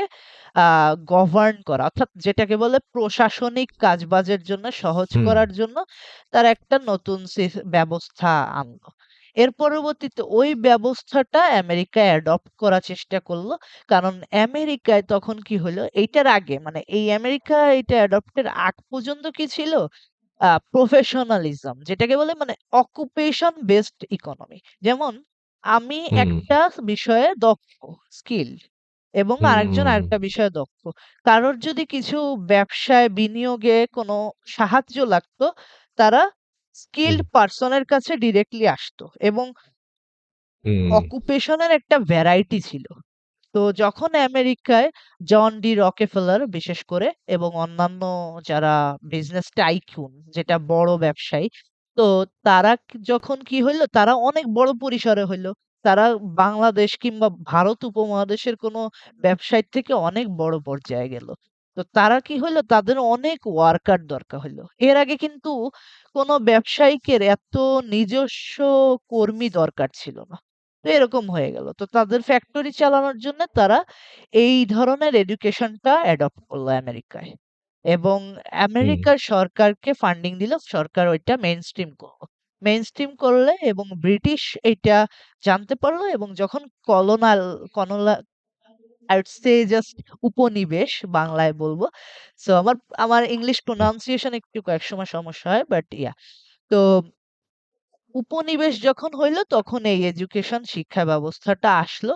Speaker 3: গভর্ন করা, অর্থাৎ যেটাকে বলে প্রশাসনিক কাজবাজের জন্য সহজ
Speaker 2: হুম,
Speaker 3: করার জন্য তারা একটা নতুন ব্যবস্থা আনলো। এর পরবর্তীতে ওই ব্যবস্থাটা আমেরিকায় অ্যাডপ্ট করার চেষ্টা করলো। কারণ আমেরিকায় তখন কি হলো, এইটার আগে মানে এই আমেরিকা এটা অ্যাডপ্টের আগ পর্যন্ত কি ছিল, প্রফেশনালিজম যেটাকে বলে, মানে অকুপেশন বেসড ইকোনমি। যেমন আমি
Speaker 2: হুম,
Speaker 3: একটা বিষয়ে দক্ষ, স্কিল, এবং আরেকজন
Speaker 2: হুম,
Speaker 3: আরেকটা বিষয়ে দক্ষ। কারোর যদি কিছু ব্যবসায় বিনিয়োগে কোনো সাহায্য লাগতো, তারা
Speaker 2: হুম,
Speaker 3: স্কিলড পারসনের কাছে ডিরেক্টলি আসতো, এবং
Speaker 2: হুম,
Speaker 3: অকুপেশনের একটা ভ্যারাইটি ছিল। তো যখন আমেরিকায় জন ডি রকেফেলার বিশেষ করে এবং অন্যান্য যারা বিজনেস টাইকুন, যেটা বড় ব্যবসায়ী, তো তারা যখন কি হইলো, তারা অনেক বড় পরিসরে হইলো, তারা বাংলাদেশ কিংবা ভারত উপমহাদেশের কোনো ব্যবসায়ীর থেকে অনেক বড় পর্যায়ে গেল। তো তারা কি হইলো, তাদের অনেক ওয়ার্কার দরকার হইলো। এর আগে কিন্তু কোনো ব্যবসায়িকের এত নিজস্ব কর্মী দরকার ছিল না। তো এরকম হয়ে গেল। তো তাদের ফ্যাক্টরি চালানোর জন্য তারা এই ধরনের এডুকেশনটা অ্যাডপ্ট করলো আমেরিকায়। এবং
Speaker 2: হুম,
Speaker 3: আমেরিকার সরকারকে ফান্ডিং দিল, সরকার ওইটা মেইনস্ট্রিম করলো। মেইনস্ট্রিম করলে এবং ব্রিটিশ এটা জানতে পারলো, এবং যখন কলোনাল কনোলা আই উড সে জাস্ট উপনিবেশ বাংলায় বলবো। সো আমার আমার ইংলিশ প্রোনাউন্সিয়েশন একটু কয়েক সময় সমস্যা হয়, বাট ইয়া। তো উপনিবেশ যখন হইল তখন এই এডুকেশন শিক্ষা ব্যবস্থাটা আসলো।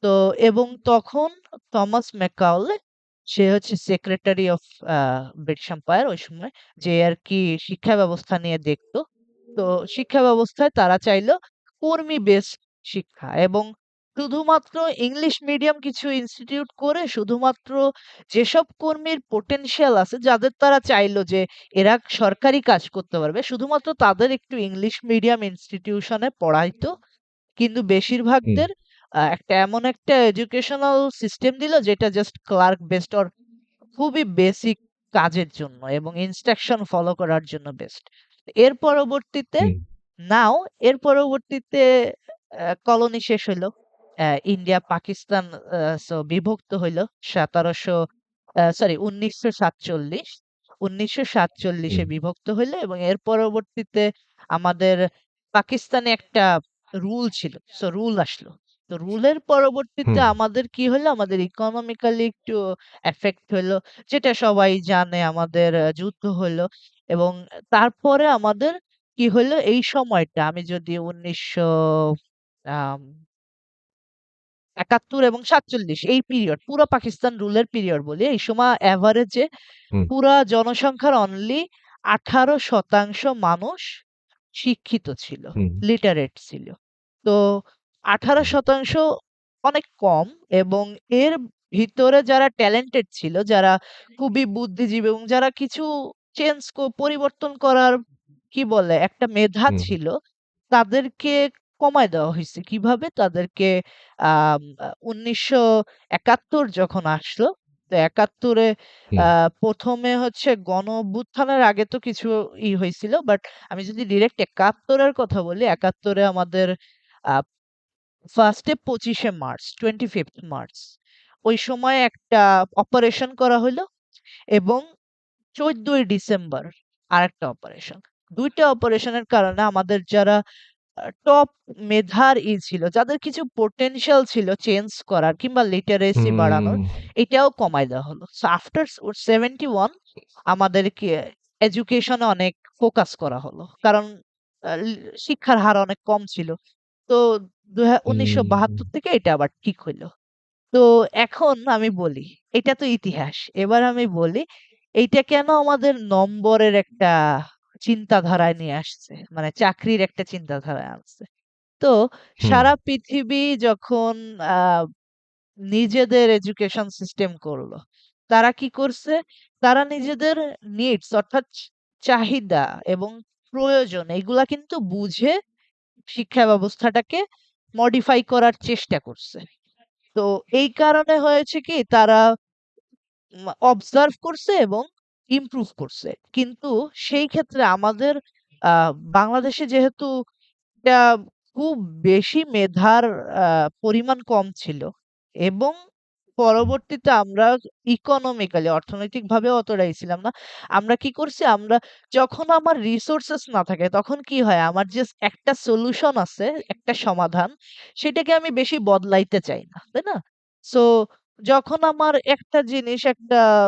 Speaker 3: তো এবং তখন থমাস ম্যাকাউলে, সে হচ্ছে সেক্রেটারি অফ ব্রিটিশ এম্পায়ার ওই সময়, যে আর কি শিক্ষা ব্যবস্থা নিয়ে দেখতো। তো শিক্ষা ব্যবস্থায় তারা চাইলো কর্মী বেসড শিক্ষা, এবং শুধুমাত্র ইংলিশ মিডিয়াম কিছু ইনস্টিটিউট করে শুধুমাত্র যেসব কর্মীর পোটেনশিয়াল আছে, যাদের তারা চাইলো যে এরা সরকারি কাজ করতে পারবে, শুধুমাত্র তাদের একটু ইংলিশ মিডিয়াম ইনস্টিটিউশনে পড়াইতো। কিন্তু
Speaker 2: হুম,
Speaker 3: বেশিরভাগদের একটা এমন একটা এডুকেশনাল সিস্টেম দিল যেটা জাস্ট ক্লার্ক বেসড, অর খুবই বেসিক কাজের জন্য এবং ইনস্ট্রাকশন ফলো করার জন্য বেস্ট। এর পরবর্তীতে
Speaker 2: হুম,
Speaker 3: নাও এর পরবর্তীতে কলোনি শেষ হইলো। ইন্ডিয়া পাকিস্তান বিভক্ত হইলো 1947। 1947-এ
Speaker 2: হুম,
Speaker 3: বিভক্ত হইলো, এবং এর পরবর্তীতে আমাদের পাকিস্তানে একটা রুল ছিল। রুল আসলো। তো রুলের পরবর্তীতে
Speaker 2: হুম,
Speaker 3: আমাদের কি হলো, আমাদের ইকোনমিক্যালি একটু এফেক্ট হইলো, যেটা সবাই জানে, আমাদের যুদ্ধ হইলো। এবং তারপরে আমাদের কি হইলো, এই সময়টা আমি যদি 1971 এবং 47 এই পিরিয়ড, পুরো পাকিস্তান রুলের পিরিয়ড বলি, এই সময় এভারেজে
Speaker 2: হুম,
Speaker 3: পুরা জনসংখ্যার অনলি 18% মানুষ শিক্ষিত ছিল,
Speaker 2: হুম,
Speaker 3: লিটারেট ছিল। তো 18% অনেক কম, এবং এর ভিতরে যারা ট্যালেন্টেড ছিল, যারা খুবই বুদ্ধিজীবী এবং যারা কিছু পরিবর্তন করার কি বলে একটা মেধা
Speaker 2: হুম,
Speaker 3: ছিল, তাদেরকে কমায় দেওয়া হয়েছে। কিভাবে? তাদেরকে 1971 যখন আসলো, তো 71-এ
Speaker 2: হুম,
Speaker 3: প্রথমে হচ্ছে গণ অভ্যুত্থানের আগে তো কিছু হয়েছিল, বাট আমি যদি ডিরেক্ট 71-এর কথা বলি, 71-এ আমাদের আহ ফার্স্টে 25শে মার্চ, 25th মার্চ, ওই সময় একটা অপারেশন করা হলো, এবং 14ই ডিসেম্বর আরেকটা অপারেশন। দুইটা অপারেশনের কারণে আমাদের যারা টপ মেধার ছিল, যাদের কিছু পোটেনশিয়াল ছিল চেঞ্জ করার কিংবা লিটারেসি বাড়ানোর,
Speaker 2: হুম,
Speaker 3: এটাও কমায় দেওয়া হলো। সো আফটার 71 আমাদেরকে এডুকেশনে অনেক ফোকাস করা হলো, কারণ শিক্ষার হার অনেক কম ছিল। তো
Speaker 2: হুম,
Speaker 3: 1972 থেকে এটা আবার ঠিক হইলো। তো এখন আমি বলি, এটা তো ইতিহাস। এবার আমি বলি, এইটা কেন আমাদের নম্বরের একটা চিন্তাধারায় নিয়ে আসছে, মানে চাকরির একটা চিন্তাধারায় আনছে। তো
Speaker 2: হুম,
Speaker 3: সারা পৃথিবী যখন আহ নিজেদের এডুকেশন সিস্টেম করলো, তারা কি করছে, তারা নিজেদের নিডস, অর্থাৎ চাহিদা এবং প্রয়োজন, এগুলা কিন্তু বুঝে শিক্ষা ব্যবস্থাটাকে মডিফাই করার চেষ্টা করছে। তো এই কারণে হয়েছে কি তারা অবজার্ভ করছে এবং ইমপ্রুভ করছে। কিন্তু সেই ক্ষেত্রে আমাদের বাংলাদেশে যেহেতু একটা খুব বেশি মেধার পরিমাণ কম ছিল এবং পরবর্তীতে আমরা ইকোনমিক্যালি অর্থনৈতিকভাবে অতটাই ছিলাম না। আমরা কি করছি? আমরা যখন আমার রিসোর্সেস না থাকে তখন কি হয়? আমার যে একটা সলিউশন আছে, একটা সমাধান সেটাকে আমি বেশি বদলাইতে চাই না। তাই না? সো যখন আমার একটা জিনিস একটা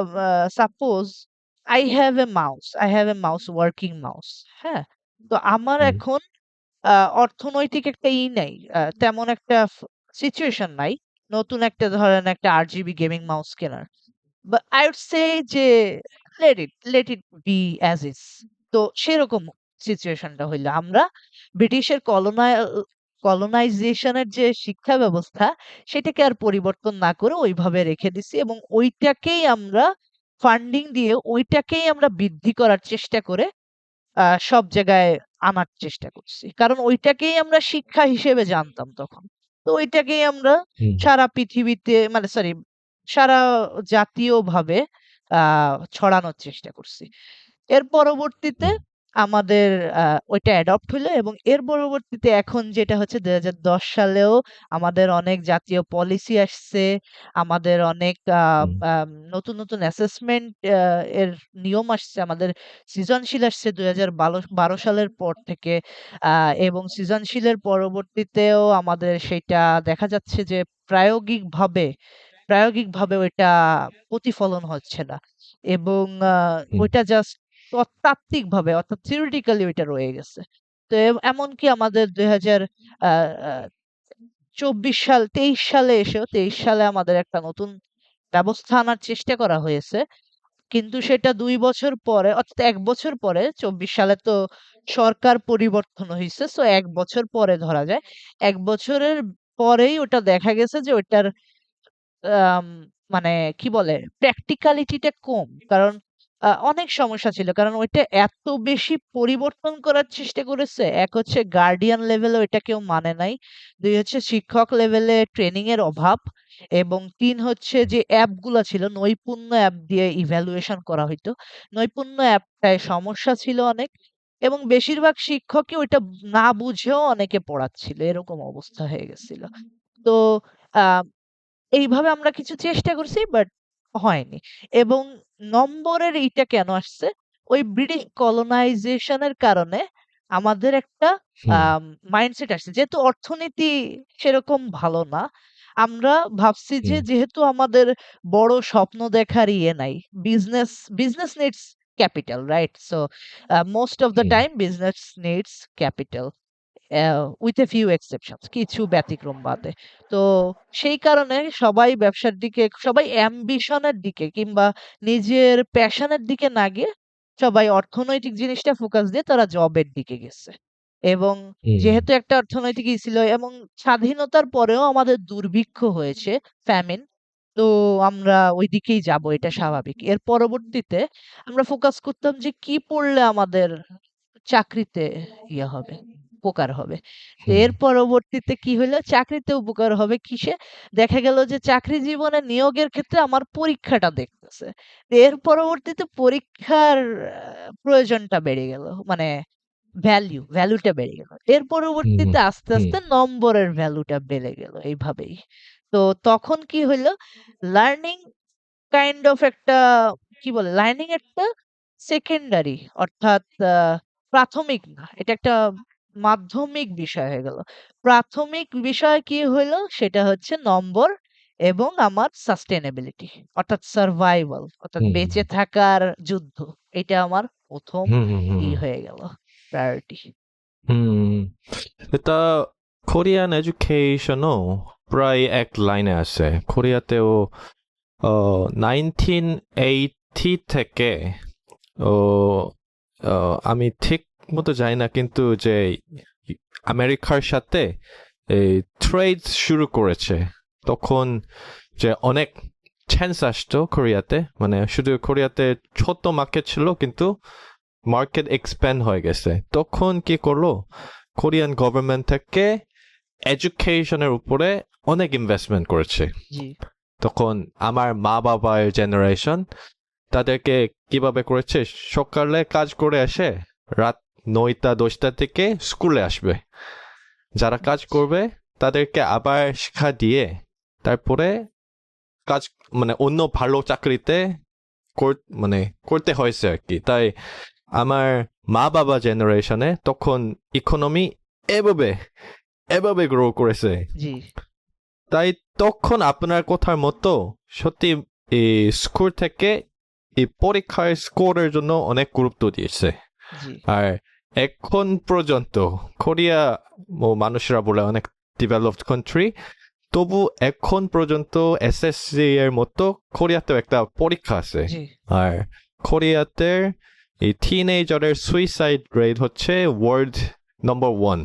Speaker 3: suppose I have a mouse working mouse হ্যাঁ? তো আমার
Speaker 2: হুম,
Speaker 3: এখন অর্থনৈতিক একটা নাই। তেমন একটা সিচুয়েশন নাই। নতুন একটা ধরেন একটা RGB গেমিং মাউস কেনার। But I would say যে let it be as is. তো সেরকম সিচুয়েশনটা হইল। আমরা ব্রিটিশের কলোনাইজেশন এর যে শিক্ষা ব্যবস্থা সেটাকে আর পরিবর্তন না করে ওইভাবে রেখে দিছি এবং ওইটাকেই আমরা ফান্ডিং দিয়ে ওইটাকেই আমরা বৃদ্ধি করার চেষ্টা করে সব জায়গায় আনার চেষ্টা করছি। কারণ ওইটাকেই আমরা শিক্ষা হিসেবে জানতাম তখন। তো ওইটাকেই আমরা
Speaker 2: হুম,
Speaker 3: সারা পৃথিবীতে মানে সরি সারা জাতীয়ভাবে আ ছড়ানোর চেষ্টা করছি। এর পরবর্তীতে
Speaker 2: হুম,
Speaker 3: আমাদের ওইটা অ্যাডপ্ট হইলো এবং এর পরবর্তীতে এখন যেটা হচ্ছে ২০১০ সালেও আমাদের অনেক জাতীয় পলিসি আসছে। আমাদের অনেক
Speaker 2: হুম,
Speaker 3: নতুন অ্যাসেসমেন্ট এর নিয়ম আসছে। আমাদের সৃজনশীল আসছে ২০১২ সালের পর থেকে। আ এবং সৃজনশীলের পরবর্তীতেও আমাদের সেইটা দেখা যাচ্ছে যে প্রায়োগিকভাবে প্রায়োগিকভাবে ওইটা প্রতিফলন হচ্ছে না। এবং আ
Speaker 2: হুম,
Speaker 3: ওইটা জাস্ট তাত্ত্বিকভাবে অর্থাৎ থিওরিটিক্যালি ওইটা রয়ে গেছে। তো এমনকি আমাদের ২০০০ আ আ ২৪ সাল ২৩ সালে এসেও ২৩ সালে আমাদের একটা নতুন ব্যবস্থা আনার চেষ্টা করা হয়েছে। কিন্তু সেটা ২ বছর পরে অর্থাৎ ১ বছর পরে ২৪ সালে তো সরকার পরিবর্তন হইছে। সো ১ বছর পরে ধরা যায়। ১ বছরের পরেই ওটা দেখা গেছে যে ওইটার আম মানে কি বলে? প্র্যাকটিক্যালিটিটা কম। কারণ অনেক সমস্যা ছিল। কারণ ওইটা এত বেশি পরিবর্তন করার চেষ্টা করেছে। এক হচ্ছে গার্ডিয়ান লেভেলে ওইটা কেউ মানে নাই। ২ হচ্ছে শিক্ষক লেভেলে ট্রেনিং এর অভাব এবং ৩ হচ্ছে যে অ্যাপগুলা ছিল নৈপুণ্য অ্যাপ দিয়ে ইভ্যালুয়েশন করা হইতো। নৈপুণ্য অ্যাপটায় সমস্যা ছিল অনেক এবং বেশিরভাগ শিক্ষকই ওইটা না বুঝেও অনেকে পড়াচ্ছিল। এরকম অবস্থা হয়ে গেছিল। তো আ এইভাবে আমরা কিছু চেষ্টা করছি বাট হয়নি। এবং নম্বরের এইটা কেন আসছে? ওই ব্রিটিশ কলোনাইজেশন এর কারণে আমাদের একটা
Speaker 2: হুম,
Speaker 3: মাইন্ডসেট আসছে। যেহেতু অর্থনীতি সেরকম ভালো না, আমরা ভাবছি যে
Speaker 2: হুম,
Speaker 3: যেহেতু আমাদের বড় স্বপ্ন দেখার নাই। Business business needs capital, right? So most of the
Speaker 2: hmm,
Speaker 3: time business needs capital. With a few exceptions কিছু ব্যতিক্রম বাদে। তো সেই কারণে সবাই ব্যবসার দিকে সবাই অ্যাম্বিশন এর দিকে কিংবা নিজের প্যাশন এর দিকে না গিয়ে সবাই অর্থনৈতিক জিনিসটা ফোকাস দিয়ে তারা জবের দিকে গেছে। এবং
Speaker 2: হুম,
Speaker 3: যেহেতু একটা অর্থনৈতিক ছিল এবং স্বাধীনতার পরেও আমাদের দুর্ভিক্ষ হয়েছে, ফ্যামিন। তো আমরা ওইদিকেই যাবো এটা স্বাভাবিক। এর পরবর্তীতে আমরা ফোকাস করতাম যে কি পড়লে আমাদের চাকরিতে হবে, উপকার হবে। তো
Speaker 2: হুম,
Speaker 3: এর পরবর্তীতে কি হইলো? চাকরিতে উপকার হবে কিসে? দেখা গেল যে চাকরি জীবনে নিয়োগের ক্ষেত্রে আমার পরীক্ষাটা দেখতেছে। তো এর পরবর্তীতে পরীক্ষার প্রয়োজনটা বেড়ে গেল। মানে ভ্যালুটা বেড়ে গেল। এর
Speaker 2: হুম,
Speaker 3: পরবর্তীতে আস্তে,
Speaker 2: হুম,
Speaker 3: আস্তে নম্বরের ভ্যালুটা বেড়ে গেল এইভাবেই। তো তখন কি হইলো? লার্নিং কাইন্ড অফ একটা কি বলে? লার্নিং একটা সেকেন্ডারি অর্থাৎ প্রাথমিক না। এটা একটা মাধ্যমিক বিষয় হয়ে গেল। প্রাথমিক বিষয় কি হইলো? সেটা হচ্ছে নম্বর এবং আমার সাস্টেইনেবিলিটি অর্থাৎ সারভাইভাল অর্থাৎ
Speaker 2: হুম,
Speaker 3: বেঁচে থাকার যুদ্ধ। এটা আমার ১ম
Speaker 2: হুম, হুম, হুম,
Speaker 3: হয়ে গেল প্রায়োরিটি।
Speaker 2: হুম। এটা কোরিয়ান এডুকেশনও প্রায় এক লাইনে আছে। কোরিয়াতেও 1980 থেকে ও আমি ঠিক মতো জানি না কিন্তু যে আমেরিকার সাথে এই ট্রেড শুরু করেছে তখন যে অনেক চান্স আসতো কোরিয়াতে মানে শুধু কোরিয়াতে ছোট মার্কেট ছিল কিন্তু মার্কেট এক্সপ্যান্ড হয়ে গেছে তখন কি করলো কোরিয়ান গভর্নমেন্ট থেকে এডুকেশনের উপরে অনেক ইনভেস্টমেন্ট করেছে।
Speaker 3: জি
Speaker 2: তখন আমার মা বাবার জেনারেশন তাদেরকে কিভাবে করেছে, সকালে কাজ করে এসে রাত 9টা 10টা থেকে স্কুলে আসবে, যারা কাজ করবে তাদেরকে আবার শিক্ষা দিয়ে তারপরে কাজ মানে অন্য ভালো চাকরিতে মানে করতে হয়েছে আর কি। তাই আমার মা বাবা জেনারেশনে তখন ইকোনমি এভাবে এভাবে গ্রো করেছে।
Speaker 3: জি
Speaker 2: তাই তখন আপনার কথার মতো সত্যি এই স্কুল থেকে এই পরীক্ষার স্কোরের জন্য অনেক গুরুত্ব দিয়েছে।
Speaker 3: জি
Speaker 2: আর এখন পর্যন্ত কোরিয়া মানুষরা বলে অনেক ডেভেলপড কান্ট্রি, তবু এখন পর্যন্ত এসএসসি এর মতো কোরিয়াতেও একটা পরীক্ষা আছে।
Speaker 3: জি
Speaker 2: আর কোরিয়াতে এই টিনেজারের সুইসাইড রেট হচ্ছে ওয়ার্ল্ড নম্বর 1,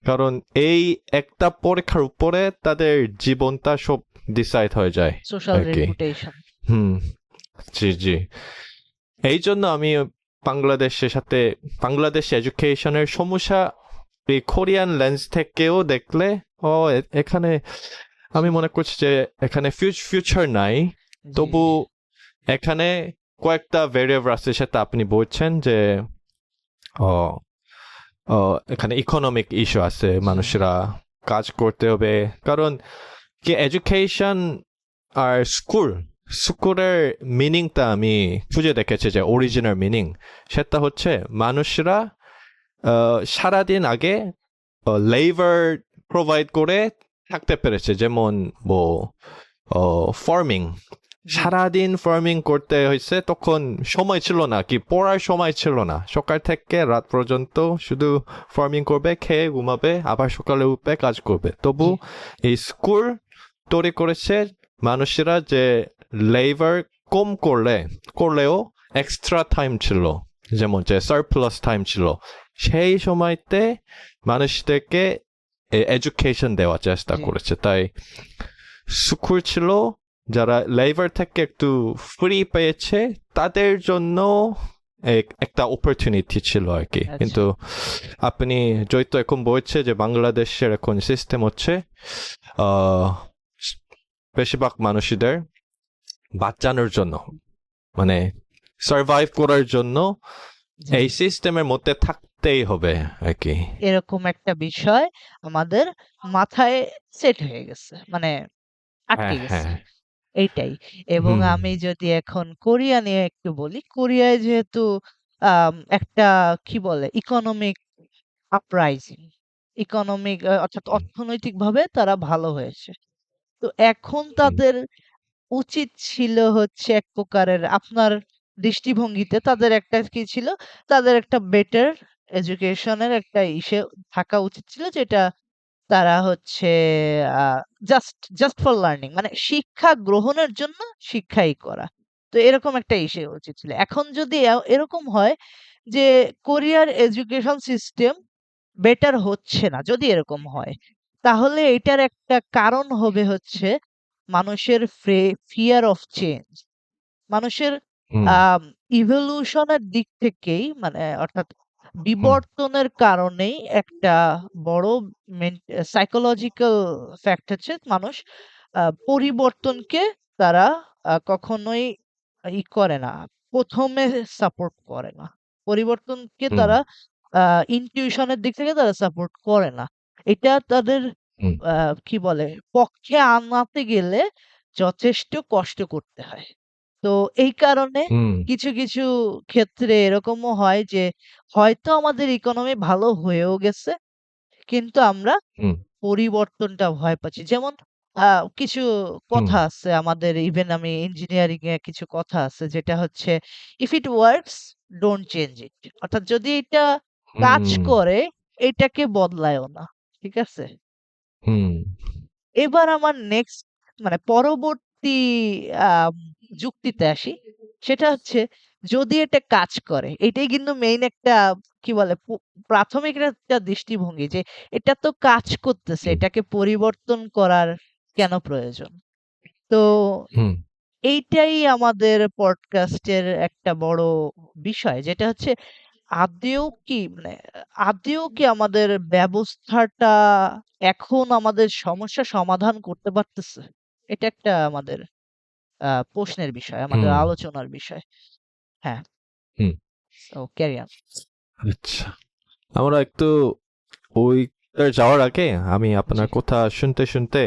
Speaker 2: কারণ এই একটা পরীক্ষার উপরে তাদের জীবনটা সব ডিসাইড হয়ে যায়
Speaker 3: সোশ্যাল
Speaker 2: আর কি।
Speaker 3: রেপুটেশন।
Speaker 2: জি জি। এই জন্য আমি বাংলাদেশ এডুকেশনের সমস্যা এই কোরিয়ান লেন্স থেকেও দেখলে এখানে আমি মনে করছি যে এখানে ফিউচার নাই, তবু এখানে কয়েকটা ভেরিয়েবল আছে সেটা আপনি বলছেন যে এখানে ইকোনমিক ইস্যু আছে, মানুষরা কাজ করতে হবে, কারণ কি এডুকেশন আর স্কুলের মিনিংটা আমি খুঁজে দেখেছি যে অরিজিনাল মিনিং সেটা হচ্ছে মানুষরা সারাদিন আগে লেবার প্রোভাইড করে থাকতে পেরেছে, যেমন ফার্মিং, সারাদিন ফার্মিং করতে হয়েছে, তখন সময় ছিল না, কি পড়ার সময় ছিল না, সকাল থেকে রাত পর্যন্ত শুধু ফার্মিং করবে, খেয়ে ঘুমাবে, আবার সকালে উঠবে কাজ করবে। তবু এই স্কুল তৈরি করেছে মানুষেরা যে লেবার কম করলেও এক্সট্রা টাইম ছিল, যেমন যে সারপ্লাস টাইম ছিল, সেই সময়তে মানুষদেরকে এডুকেশন দেওয়ার চেষ্টা করেছে। তাই স্কুল ছিল যারা লেবার থেকে একটু ফ্রি পেয়েছে তাদের জন্য একটা অপরচুনিটি ছিল আর কি। কিন্তু আপনি যেহেতু এখন বলছে যে বাংলাদেশের এখন সিস্টেম হচ্ছে বেশিরভাগ মানুষদের বাঁচানোর জন্য, মানে সার্ভাইভ করার জন্য এই সিস্টেমের মধ্যে থাকতেই হবে আর কি,
Speaker 3: এরকম একটা বিষয় আমাদের মাথায় সেট হয়ে গেছে, মানে আটকে গেছে এইটাই। এবং আমি যদি এখন কোরিয়া নিয়ে একটু বলি, কোরিয়ায় যেহেতু একটা কি বলে ইকোনমিক আপরাইজিং, অর্থাৎ অর্থনৈতিকভাবে তারা ভালো হয়েছে। তো এখন তাদের উচিত ছিল হচ্ছে এক প্রকারের, আপনার দৃষ্টিভঙ্গিতে তাদের একটা কি ছিল, তাদের একটা বেটার এডুকেশনের একটা ইসে থাকা উচিত ছিল, যেটা তারা হচ্ছে জাস্ট ফর লার্নিং, মানে শিক্ষা গ্রহণের জন্য শিক্ষাই করা। তো এরকম একটা ইসে উচিত ছিল। এখন যদি এরকম হয় যে কোরিয়ার এডুকেশন সিস্টেম বেটার হচ্ছে না, যদি এরকম হয়, তাহলে এটার একটা কারণ হবে হচ্ছে মানুষের ফিয়ার অফ চেঞ্জ। মানুষের ইভলিউশনের দিক থেকেই, মানে অর্থাৎ বিবর্তনের কারণেই একটা বড় সাইকোলজিক্যাল ফ্যাক্ট হচ্ছে মানুষ পরিবর্তনকে তারা কখনোই করে না, প্রথমে সাপোর্ট করে না পরিবর্তনকে, তারা ইনটিউশনের দিক থেকে তারা সাপোর্ট করে না। এটা তাদের কি বলে পক্ষে আনাতে গেলে যথেষ্ট কষ্ট করতে হয়। তো এই কারণে কিছু কিছু ক্ষেত্রে এরকমও হয় যে হয়তো আমাদের ইকোনমি ভালো হয়েও গেছে, কিন্তু আমরা পরিবর্তনটা ভয় পাচ্ছি। যেমন কিছু কথা আছে আমাদের, ইভেন আমি ইঞ্জিনিয়ারিং এ কিছু কথা আছে যেটা হচ্ছে if it works don't change it, অর্থাৎ যদি এটা কাজ করে এটাকে বদলায়ও না। ঠিক আছে? এবার আমার নেক্সট, মানে পরবর্তী যুক্তিতে আসি। সেটা হচ্ছে যদি এটা কাজ করে, এটাই কিন্তু মেইন একটা কি বলে প্রাথমিক একটা দৃষ্টিভঙ্গি যে এটা তো কাজ করতেছে, এটাকে পরিবর্তন করার কেন প্রয়োজন? তো এইটাই আমাদের পডকাস্টের একটা বড় বিষয়, যেটা হচ্ছে আদেও কি আমাদের ব্যবস্থাটা এখন আমাদের সমস্যা সমাধান করতে পারতেছে? এটা একটা আমাদের প্রশ্নের বিষয়, আমাদের
Speaker 2: হুম,
Speaker 3: আলোচনার বিষয়। হ্যাঁ,
Speaker 2: হুম।
Speaker 3: So carry on.
Speaker 2: আচ্ছা। আমরা একটু ওই যাওয়ার আগে আমি
Speaker 3: জি,
Speaker 2: আপনার কথা শুনতে শুনতে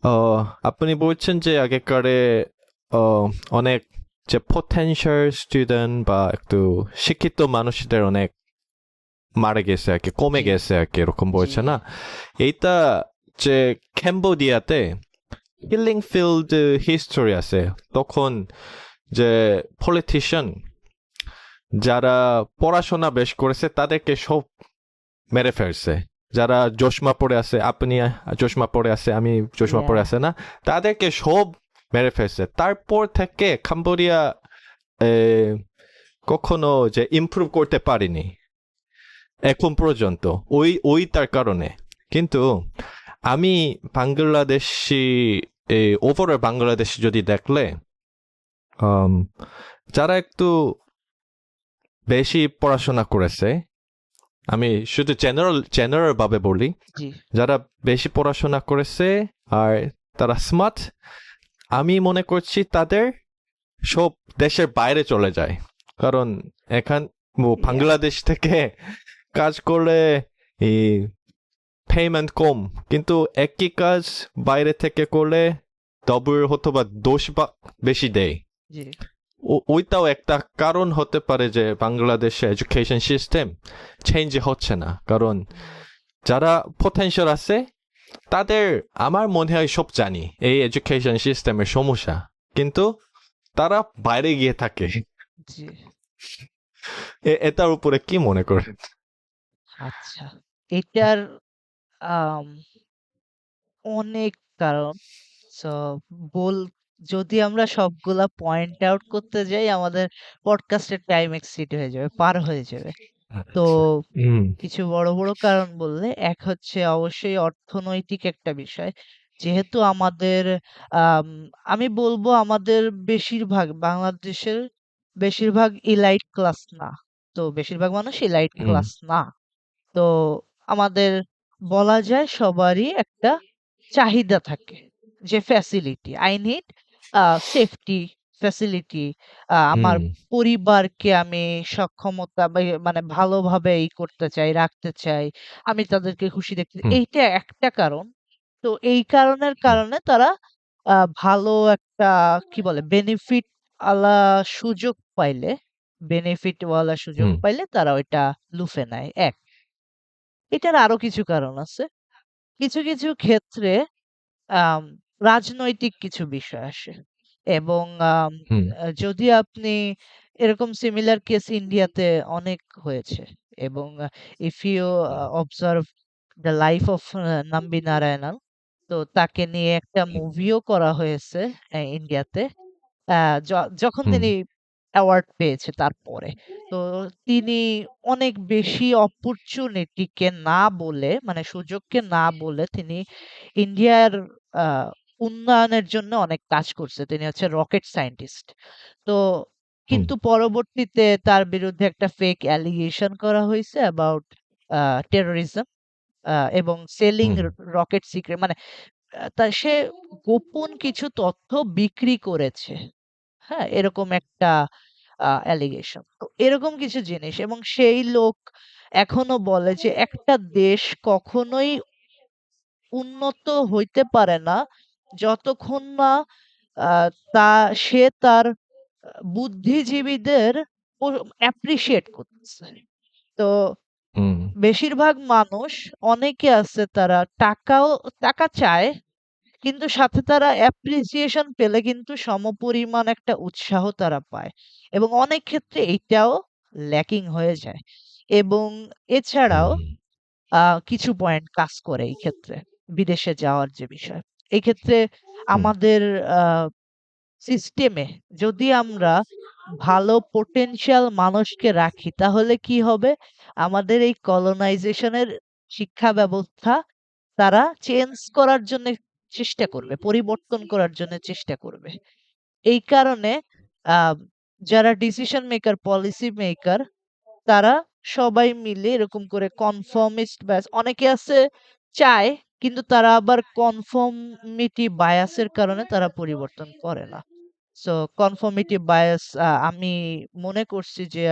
Speaker 2: আহ, আপনি বলছেন যে আগেকারে আহ, অনেক যে পটেনশিয়াল স্টুডেন্ট বা একটু শিক্ষিত মানুষদের অনেক মারা গেছে আর কি, কমে
Speaker 3: জি,
Speaker 2: গেছে আর কি, এরকম
Speaker 3: জি,
Speaker 2: বলছে
Speaker 3: জি,
Speaker 2: না? এইটা যে ক্যাম্বোডিয়াতে হিলিং ফিল্ড হিস্টোরি আছে, তখন যে পলিটিশিয়ান যারা পড়াশোনা বেশ করেছে তাদেরকে সব মেরে ফেলছে। যারা চশমা পড়ে আছে, আপনি চশমা পড়ে আছে, আমি চশমা
Speaker 3: ইয়া,
Speaker 2: পড়ে আছে না, তাদেরকে সব মেরে ফেলছে। তারপর থেকে কাম্বোডিয়া এ, কখনো যে ইমপ্রুভ করতে পারেনি এখন পর্যন্ত, ওই তার কারণে। কিন্তু আমি বাংলাদেশি, ওভারঅল বাংলাদেশ যদি দেখলে, আম, যারা একটু বেশি পড়াশোনা করেছে, আমি শুধু জেনারেল ভাবে বলি,
Speaker 3: জি,
Speaker 2: যারা বেশি পড়াশোনা করেছে আর তারা স্মার্ট, আমি মনে করছি তাদের সব দেশের বাইরে চলে যায়। কারণ এখান
Speaker 3: ইয়া,
Speaker 2: বাংলাদেশ থেকে কাজ করলে এই পেমেন্ট কম, কিন্তু একই কাজ বাইরে থেকে করলে ডবল অথবা 10 ভাগ বেশি দেয়।
Speaker 3: জি,
Speaker 2: ওইটাও একটা কারণ হতে পারে যে বাংলাদেশে এডুকেশন সিস্টেম চেঞ্জ হচ্ছে না, কারণ
Speaker 3: হুম,
Speaker 2: যারা পটেনশিয়াল আছে তাদের, আমার মনে হয় সব জানি এই এডুকেশন সিস্টেমের সমস্যা, কিন্তু তারা বাইরে গিয়ে থাকে।
Speaker 3: জি,
Speaker 2: এটার উপরে কি মনে করেন?
Speaker 3: আচ্ছা। এটার আম অনেক কারণ। সো বল যদি আমরা সবগুলা পয়েন্ট আউট করতে যাই আমাদের পডকাস্টের টাইম এক্সিড হয়ে যাবে, পার হয়ে যাবে। তো
Speaker 2: আচ্ছা। হুম,
Speaker 3: কিছু বড়, বড় কারণ বললে এক হচ্ছে অবশ্যই অর্থনৈতিক একটা বিষয়। যেহেতু আমাদের আম আমি বলবো আমাদের বেশিরভাগ বাংলাদেশের বেশিরভাগ ইলাইট ক্লাস না। তো বেশিরভাগ মানুষ ইলাইট
Speaker 2: হুম,
Speaker 3: ক্লাস না। তো আমাদের বলা যায় সবারই একটা চাহিদা থাকে যে facility I need safety facility আমার
Speaker 2: হুম,
Speaker 3: পরিবারকে আমি সক্ষমতা বা মানে ভালোভাবে করতে চাই রাখতে চাই আমি তাদেরকে খুশি দেখতে চাই।
Speaker 2: হুম,
Speaker 3: এইটা একটা কারণ। তো এই কারণের
Speaker 2: হুম,
Speaker 3: কারণে তারা ভালো একটা কি বলে বেনিফিট আলা সুযোগ পাইলে বেনিফিট ওয়ালা সুযোগ
Speaker 2: হুম,
Speaker 3: পাইলে তারা ওইটা লুফে নেয় এক। এটার আরো কিছু কারণ আছে। কিছু, কিছু ক্ষেত্রে আম রাজনৈতিক কিছু বিষয় আসে এবং
Speaker 2: হুম,
Speaker 3: যদি আপনি এরকম সিমিলার কেস ইন্ডিয়াতে অনেক হয়েছে এবং if you observe the life of Nambi Narayanan, তো তাকে নিয়ে একটা মুভিও করা হয়েছে ইন্ডিয়াতে। আ য যখন
Speaker 2: হুম,
Speaker 3: তিনি অ্যাওয়ার্ড পেয়েছে তারপরে। তো তিনি অনেক বেশি অপরচুনিটিকে না বলে মানে সুযোগকে না বলে তিনি ইন্ডিয়ার আ উন্নয়নের জন্য অনেক কাজ করছে। তিনি হচ্ছে রকেট সায়েন্টিস্ট। তো
Speaker 2: হুম,
Speaker 3: কিন্তু পরবর্তীতে তার বিরুদ্ধে একটা ফেক অ্যালিগেশন করা হইছে অ্যাবাউট আ টেরোরিজম এবং সেলিং
Speaker 2: হুম,
Speaker 3: রকেট সিক্রেট মানে তা সে গোপন কিছু তথ্য বিক্রি করেছে। হ্যাঁ? এরকম একটা অ্যালিগেশন। তো এরকম কিছু জিনিস এবং সেই লোক এখনো বলে যে একটা দেশ কখনোই উন্নত হইতে পারে না যতক্ষণ না আ তা সে তার বুদ্ধিজীবীদের অ্যাপ্রিশিয়েট করতেছে। তো
Speaker 2: হুম,
Speaker 3: বেশিরভাগ মানুষ অনেকে আছে তারা টাকা চায় কিন্তু সাথে তারা অ্যাপ্রিসিয়েশন পেলে কিন্তু সমপরিমাণ একটা উৎসাহ তারা পায় এবং অনেক ক্ষেত্রে এইটাও ল্যাকিং হয়ে যায় এবং এছাড়াও
Speaker 2: হুম,
Speaker 3: কিছু পয়েন্ট কাজ করে এই ক্ষেত্রে বিদেশে যাওয়ার যে বিষয় এই ক্ষেত্রে
Speaker 2: হুম,
Speaker 3: আমাদের সিস্টেমে যদি আমরা ভালো পোটেনশিয়াল মানুষকে রাখি তাহলে কি হবে আমাদের এই কলোনাইজেশনের শিক্ষা ব্যবস্থা তারা চেঞ্জ করার জন্য চেষ্টা করবে, পরিবর্তন করার জন্য চেষ্টা করবে। এই কারণে আ যারা ডিসিশন মেকার, পলিসি মেকার তারা সবাই মিলে এরকম করে কনফর্মিস্ট ব্যাচ অনেকে আছে চায়, কিন্তু তারা আবার কনফর্মিটি বায়াসের কারণে তারা পরিবর্তন করে না। সো কনফর্মিটি বায়াস আমি মনে করছি যে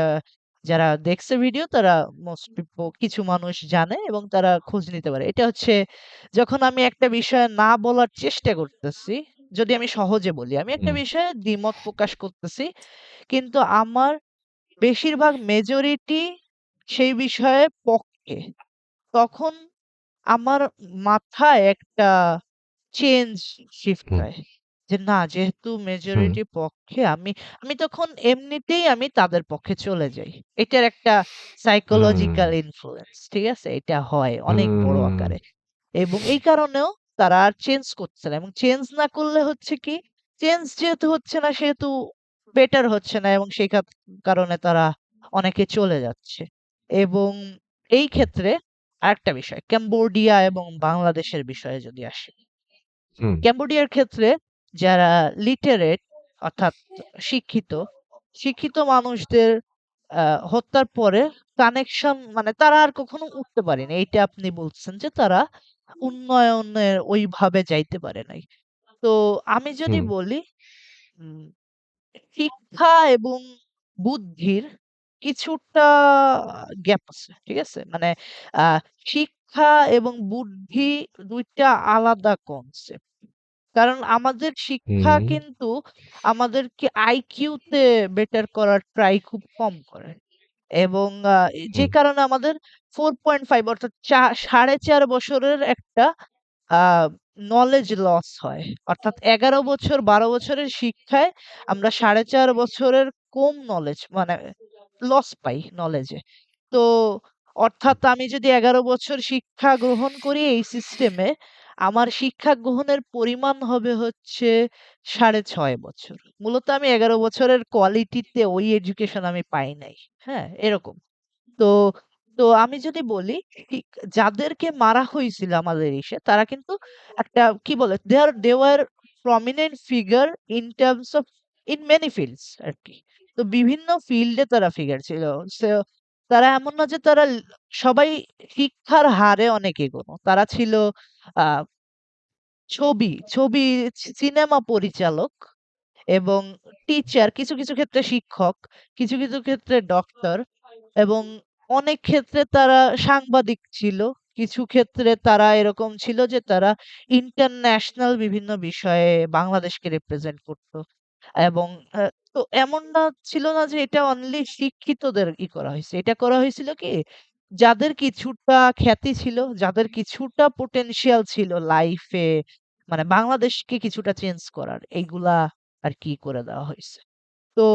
Speaker 3: যারা দেখছে ভিডিও তারা মোস্ট পিপল কিছু মানুষ জানে এবং তারা খোঁজ নিতে পারে। এটা হচ্ছে যখন আমি একটা বিষয়ে না বলার চেষ্টা করতেছি, যদি আমি সহজে বলি, আমি একটা
Speaker 2: হুম,
Speaker 3: বিষয়ে দ্বিমত প্রকাশ করতেছি, কিন্তু আমার বেশিরভাগ মেজরিটি সেই বিষয়ে পক্ষে। তখন আমার মাথায় একটা চেঞ্জ শিফট
Speaker 2: হুম,
Speaker 3: হয়। যে না, যেহেতু
Speaker 2: হুম,
Speaker 3: মেজরিটি পক্ষে আমি, আমি তখন এমনিতেই আমি তাদের পক্ষে চলে যাই। এটার একটা
Speaker 2: হুম,
Speaker 3: সাইকোলজিক্যাল ইনফ্লুয়েন্স। ঠিক আছে? এটা হয় অনেক বড়
Speaker 2: হুম,
Speaker 3: আকারে। এবং এই কারণেও তারা আর চেঞ্জ করছে না। এবং চেঞ্জ না করলে হচ্ছে কি? চেঞ্জ যেহেতু হচ্ছে না সেহেতু বেটার হচ্ছে না এবং সেই কারণে তারা অনেকে চলে যাচ্ছে। এবং এই ক্ষেত্রে আরেকটা বিষয়, ক্যাম্বোডিয়া এবং বাংলাদেশের বিষয়ে যদি আসি।
Speaker 2: হুম,
Speaker 3: ক্যাম্বোডিয়ার ক্ষেত্রে যারা লিটারেট অর্থাৎ শিক্ষিত, শিক্ষিত মানুষদের হত্যার পরে কানেকশন মানে তারা আর কখনো উঠতে পারেনি। এইটা আপনি বলছেন যে তারা উন্নয়নের ওইভাবে যাইতে পারে নাই। তো আমি যদি
Speaker 2: হুম,
Speaker 3: বলি উম শিক্ষা এবং বুদ্ধির কিছুটা গ্যাপ আছে। ঠিক আছে? মানে আ শিক্ষা এবং বুদ্ধি ২ টা আলাদা কনসেপ্ট। কারণ আমাদের শিক্ষা
Speaker 2: হুম,
Speaker 3: কিন্তু আমাদেরকে আইকিউ তে বেটার করার ট্রাই খুব কম করে। এবং যে
Speaker 2: হুম,
Speaker 3: কারণে আমাদের 4.5 অর্থাৎ ৪.৫ বছরের একটা আ নলেজ লস হয়। অর্থাৎ ১১ বছর ১২ বছরের শিক্ষায় আমরা ৪.৫ বছরের কম নলেজ মানে লস পাই নলেজে। তো অর্থাৎ আমি যদি ১১ বছর শিক্ষা গ্রহণ করি এই সিস্টেমে, আমার শিক্ষা গ্রহণের পরিমাণ হবে হচ্ছে ৬.৫ বছর। মূলত আমি ১১ বছরের কোয়ালিটিতে ওই এডুকেশন আমি পাই নাই। হ্যাঁ? এরকম। তো তো আমি যদি বলি ঠিক যাদেরকে মারা হইছিল আমাদের ইসে তারা কিন্তু একটা কি বলে they were prominent figure in terms of in many fields আরকি। তো বিভিন্ন ফিল্ডে তারা ফিগার ছিল। সো তারা এমন না যে তারা সবাই শিক্ষার হারে অনেক এগোনো। তারা ছিল আ ছবি সিনেমা পরিচালক এবং টিচার, কিছু ক্ষেত্রে শিক্ষক, কিছু ক্ষেত্রে ডক্টর এবং অনেক ক্ষেত্রে তারা সাংবাদিক ছিল। কিছু ক্ষেত্রে তারা এরকম ছিল যে তারা ইন্টারন্যাশনাল বিভিন্ন বিষয়ে বাংলাদেশকে রিপ্রেজেন্ট করত। এবং আ তো এমন না ছিল না যে এটা অনলি শিক্ষিতদের করা হইছে। এটা করা হয়েছিল কি? যাদের কিছুটা খ্যাতি ছিল, যাদের কিছুটা পোটেনশিয়াল ছিল লাইফে মানে বাংলাদেশকে কিছুটা চেঞ্জ করার, এইগুলা আরকি করে দেওয়া হইছে। তো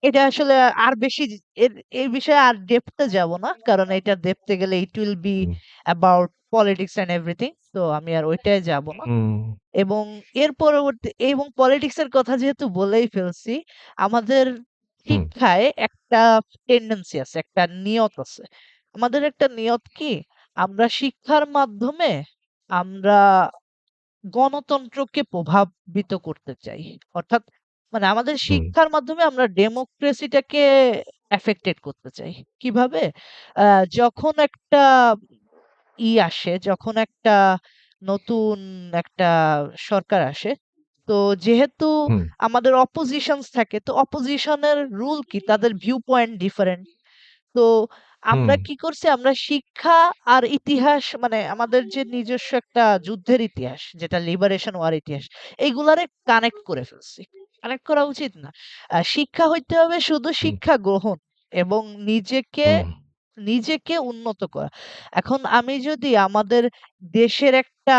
Speaker 3: এটা আসলে আর বেশি এর এই বিষয়ে আর ডেপথ এ যাব না। কারণ এটা ডেপথ এ গেলে it will be
Speaker 2: hmm,
Speaker 3: about politics and everything. তো আমি আর ওইটায় যাব না।
Speaker 2: হুম,
Speaker 3: এবং এর পরবর্তী এবং পলিটিক্স এর কথা যেহেতু বলেই ফেলছি, আমাদের
Speaker 2: হুম,
Speaker 3: শিক্ষায় একটা টেনডেন্সি আছে, একটা নিয়ত আছে। আমাদের একটা নিয়ত কি? আমরা শিক্ষার মাধ্যমে আমরা গণতন্ত্রকে প্রভাবিত করতে চাই। অর্থাৎ মানে আমাদের
Speaker 2: হুম,
Speaker 3: শিক্ষার মাধ্যমে আমরা ডেমোক্রেসিটাকে এফেক্টেড করতে চাই। কিভাবে? আ যখন একটা আসে, যখন একটা নতুন একটা সরকার আসে, তো যেহেতু
Speaker 2: হুম,
Speaker 3: আমাদের অপোজিশনস থাকে, তো অপোজিশনের রুল কি? তাদের ভিউ পয়েন্ট ডিফারেন্ট। তো
Speaker 2: হুম,
Speaker 3: আমরা কি করছি? আমরা শিক্ষা আর ইতিহাস মানে আমাদের যে নিজস্ব একটা যুদ্ধের ইতিহাস, যেটা লিবারেশন ওয়ার ইতিহাস, এইগুলারে কানেক্ট করে ফেলছি। কানেক্ট করা উচিত না। শিক্ষা হইতে হবে শুধু
Speaker 2: হুম,
Speaker 3: শিক্ষা গ্রহণ এবং
Speaker 2: হুম,
Speaker 3: নিজেকে উন্নত করা। এখন আমি যদি আমাদের দেশের একটা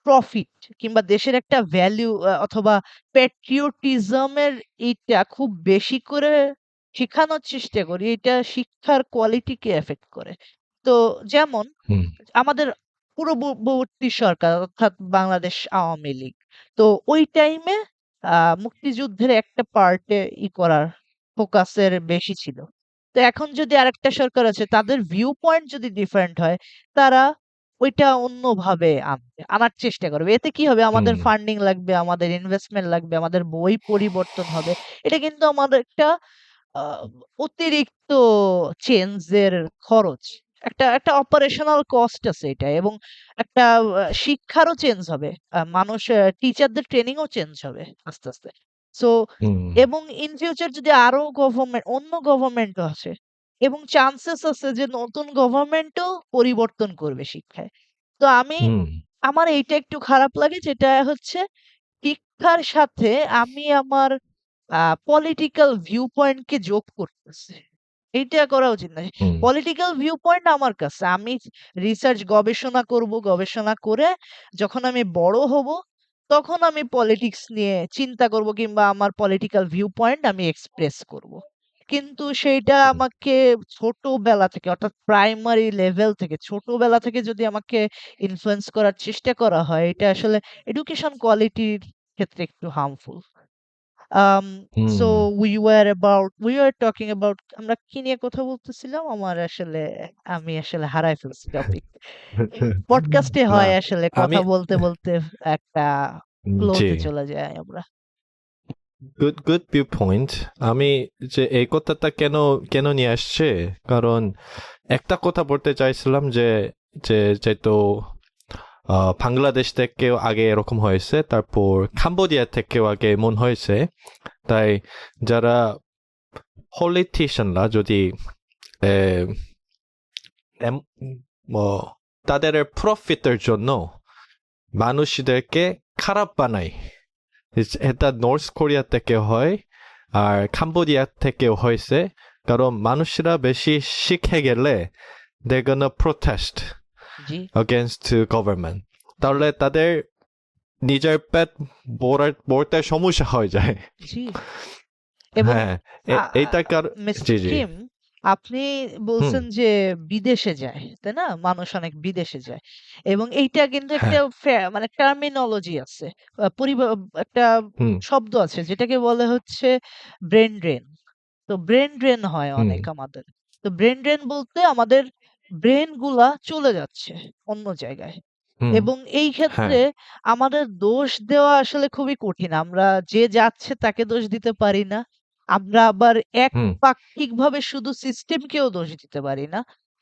Speaker 3: প্রফিট কিংবা দেশের একটা ভ্যালু অথবা প্যাট্রিয়টিজম এর এইটা খুব বেশি করে শিখানোর চেষ্টা করি, এটা শিক্ষার কোয়ালিটিকে এফেক্ট করে। তো যেমন
Speaker 2: হুম,
Speaker 3: আমাদের পূর্ববর্তী সরকার অর্থাৎ বাংলাদেশ আওয়ামী লীগ। তো ওই টাইমে মুক্তিযুদ্ধের একটা পার্টে করার ফোকাসের বেশি ছিল। তো এখন যদি আরেকটা সরকার আছে তাদের ভিউ পয়েন্ট যদি ডিফারেন্ট হয়, তারা ওইটা অন্যভাবে আনার চেষ্টা করবে। এতে কি হবে? আমাদের
Speaker 2: হুম,
Speaker 3: ফান্ডিং লাগবে, আমাদের ইনভেস্টমেন্ট লাগবে, আমাদের বই পরিবর্তন হবে। এটা কিন্তু আমাদের একটা আ অতিরিক্ত চেঞ্জের খরচ। একটা অপারেশনাল কস্ট আছে এটা এবং একটা শিক্ষারও চেঞ্জ হবে। মানুষ টিচারদের ট্রেনিং ও চেঞ্জ হবে আস্তে, আস্তে। সো
Speaker 2: হুম,
Speaker 3: এবং ইন ফিউচার যদি আরো অন্য গভর্নমেন্টও আসে এবং চান্সেস আছে যে নতুন গভর্নমেন্টও পরিবর্তন করবে শিক্ষায়। তো
Speaker 2: হুম,
Speaker 3: আমার এইটা একটু খারাপ লাগে যেটা হচ্ছে শিক্ষার সাথে আমি আমার পলিটিক্যাল ভিউ পয়েন্ট কে যোগ করতেছি। এইটা করা উচিত না।
Speaker 2: হুম,
Speaker 3: পলিটিক্যাল ভিউ পয়েন্ট আমার কাছে। আমি রিসার্চ গবেষণা করব। গবেষণা করে যখন আমি বড় হব, তখন আমি পলিটিক্স নিয়ে চিন্তা করব কিংবা আমার পলিটিক্যাল ভিউ পয়েন্ট আমি এক্সপ্রেস করব। কিন্তু সেইটা
Speaker 2: হুম,
Speaker 3: আমাকে ছোটবেলা থেকে অর্থাৎ প্রাইমারি লেভেল থেকে ছোটবেলা থেকে যদি আমাকে ইনফ্লুয়েন্স করার চেষ্টা করা হয়, এটা আসলে এডুকেশন কোয়ালিটির ক্ষেত্রে একটু harmful.
Speaker 2: Hmm.
Speaker 3: So we were talking about আমরা কি নিয়ে কথা বলতেছিলাম? আমি আসলে হারায় ফেলছি টপিক। পডকাস্টে
Speaker 2: না,
Speaker 3: হয় আসলে
Speaker 2: আমি
Speaker 3: কথা বলতে, বলতে একটা ফ্লো
Speaker 2: জি,
Speaker 3: তে চলে যাই আমরা।
Speaker 2: Good view point. আমি যে এই কথাটা কেন নিয়ে আসছে, কারণ একটা কথা বলতে চাইছিলাম যে যেহেতু বাংলাদেশ থেকেও আগে এরকম হয়েছে, তারপর কাম্বোডিয়া থেকেও আগে এমন হয়েছে। তাই যারা পলিটিশিয়ানরা যদি এ, এম- তাদের প্রফিটের জন্য মানুষদেরকে খারাপ বানায়, এটা নর্থ কোরিয়া থেকে হয় আর কাম্বোডিয়া থেকেও হয়েছে। কারণ মানুষরা বেশি শিখে গেলে they're gonna protest
Speaker 3: G,
Speaker 2: against the government.
Speaker 3: জি,
Speaker 2: তাহলে তাদের নিজের পেট ভরতে সমস্যা হয়ে যায়।
Speaker 3: জি। এবং
Speaker 2: হ্যাঁ,
Speaker 3: আ আ
Speaker 2: এইটা কার
Speaker 3: মিস্টার
Speaker 2: জি, জি।
Speaker 3: কিম, আপনি
Speaker 2: হুম,
Speaker 3: বলছেন যে বিদেশে যায়, তাই না? মানুষ অনেক বিদেশে যায়। এবং এইটা কিন্তু একটা
Speaker 2: হ্যাঁ,
Speaker 3: মানে টার্মিনোলজি আছে। একটা
Speaker 2: হুম,
Speaker 3: শব্দ আছে যেটাকে বলে হচ্ছে ব্রেইন ড্রেন। তো ব্রেইন ড্রেন হয়
Speaker 2: হুম,
Speaker 3: অনেক আমাদের। তো ব্রেইন ড্রেন বলতে আমাদের ব্রেইন গুলা চলে যাচ্ছে অন্য জায়গায়।
Speaker 2: হুম,
Speaker 3: এবং এই
Speaker 2: হ্যাঁ,
Speaker 3: ক্ষেত্রে আমাদের দোষ দেওয়া আসলে খুবই কঠিন। আমরা যে যাচ্ছে তাকে দোষ দিতে পারি না। আমরা আবার
Speaker 2: হুম,
Speaker 3: একপাক্ষিকভাবে শুধু সিস্টেমকেও দোষ দিতে পারি না।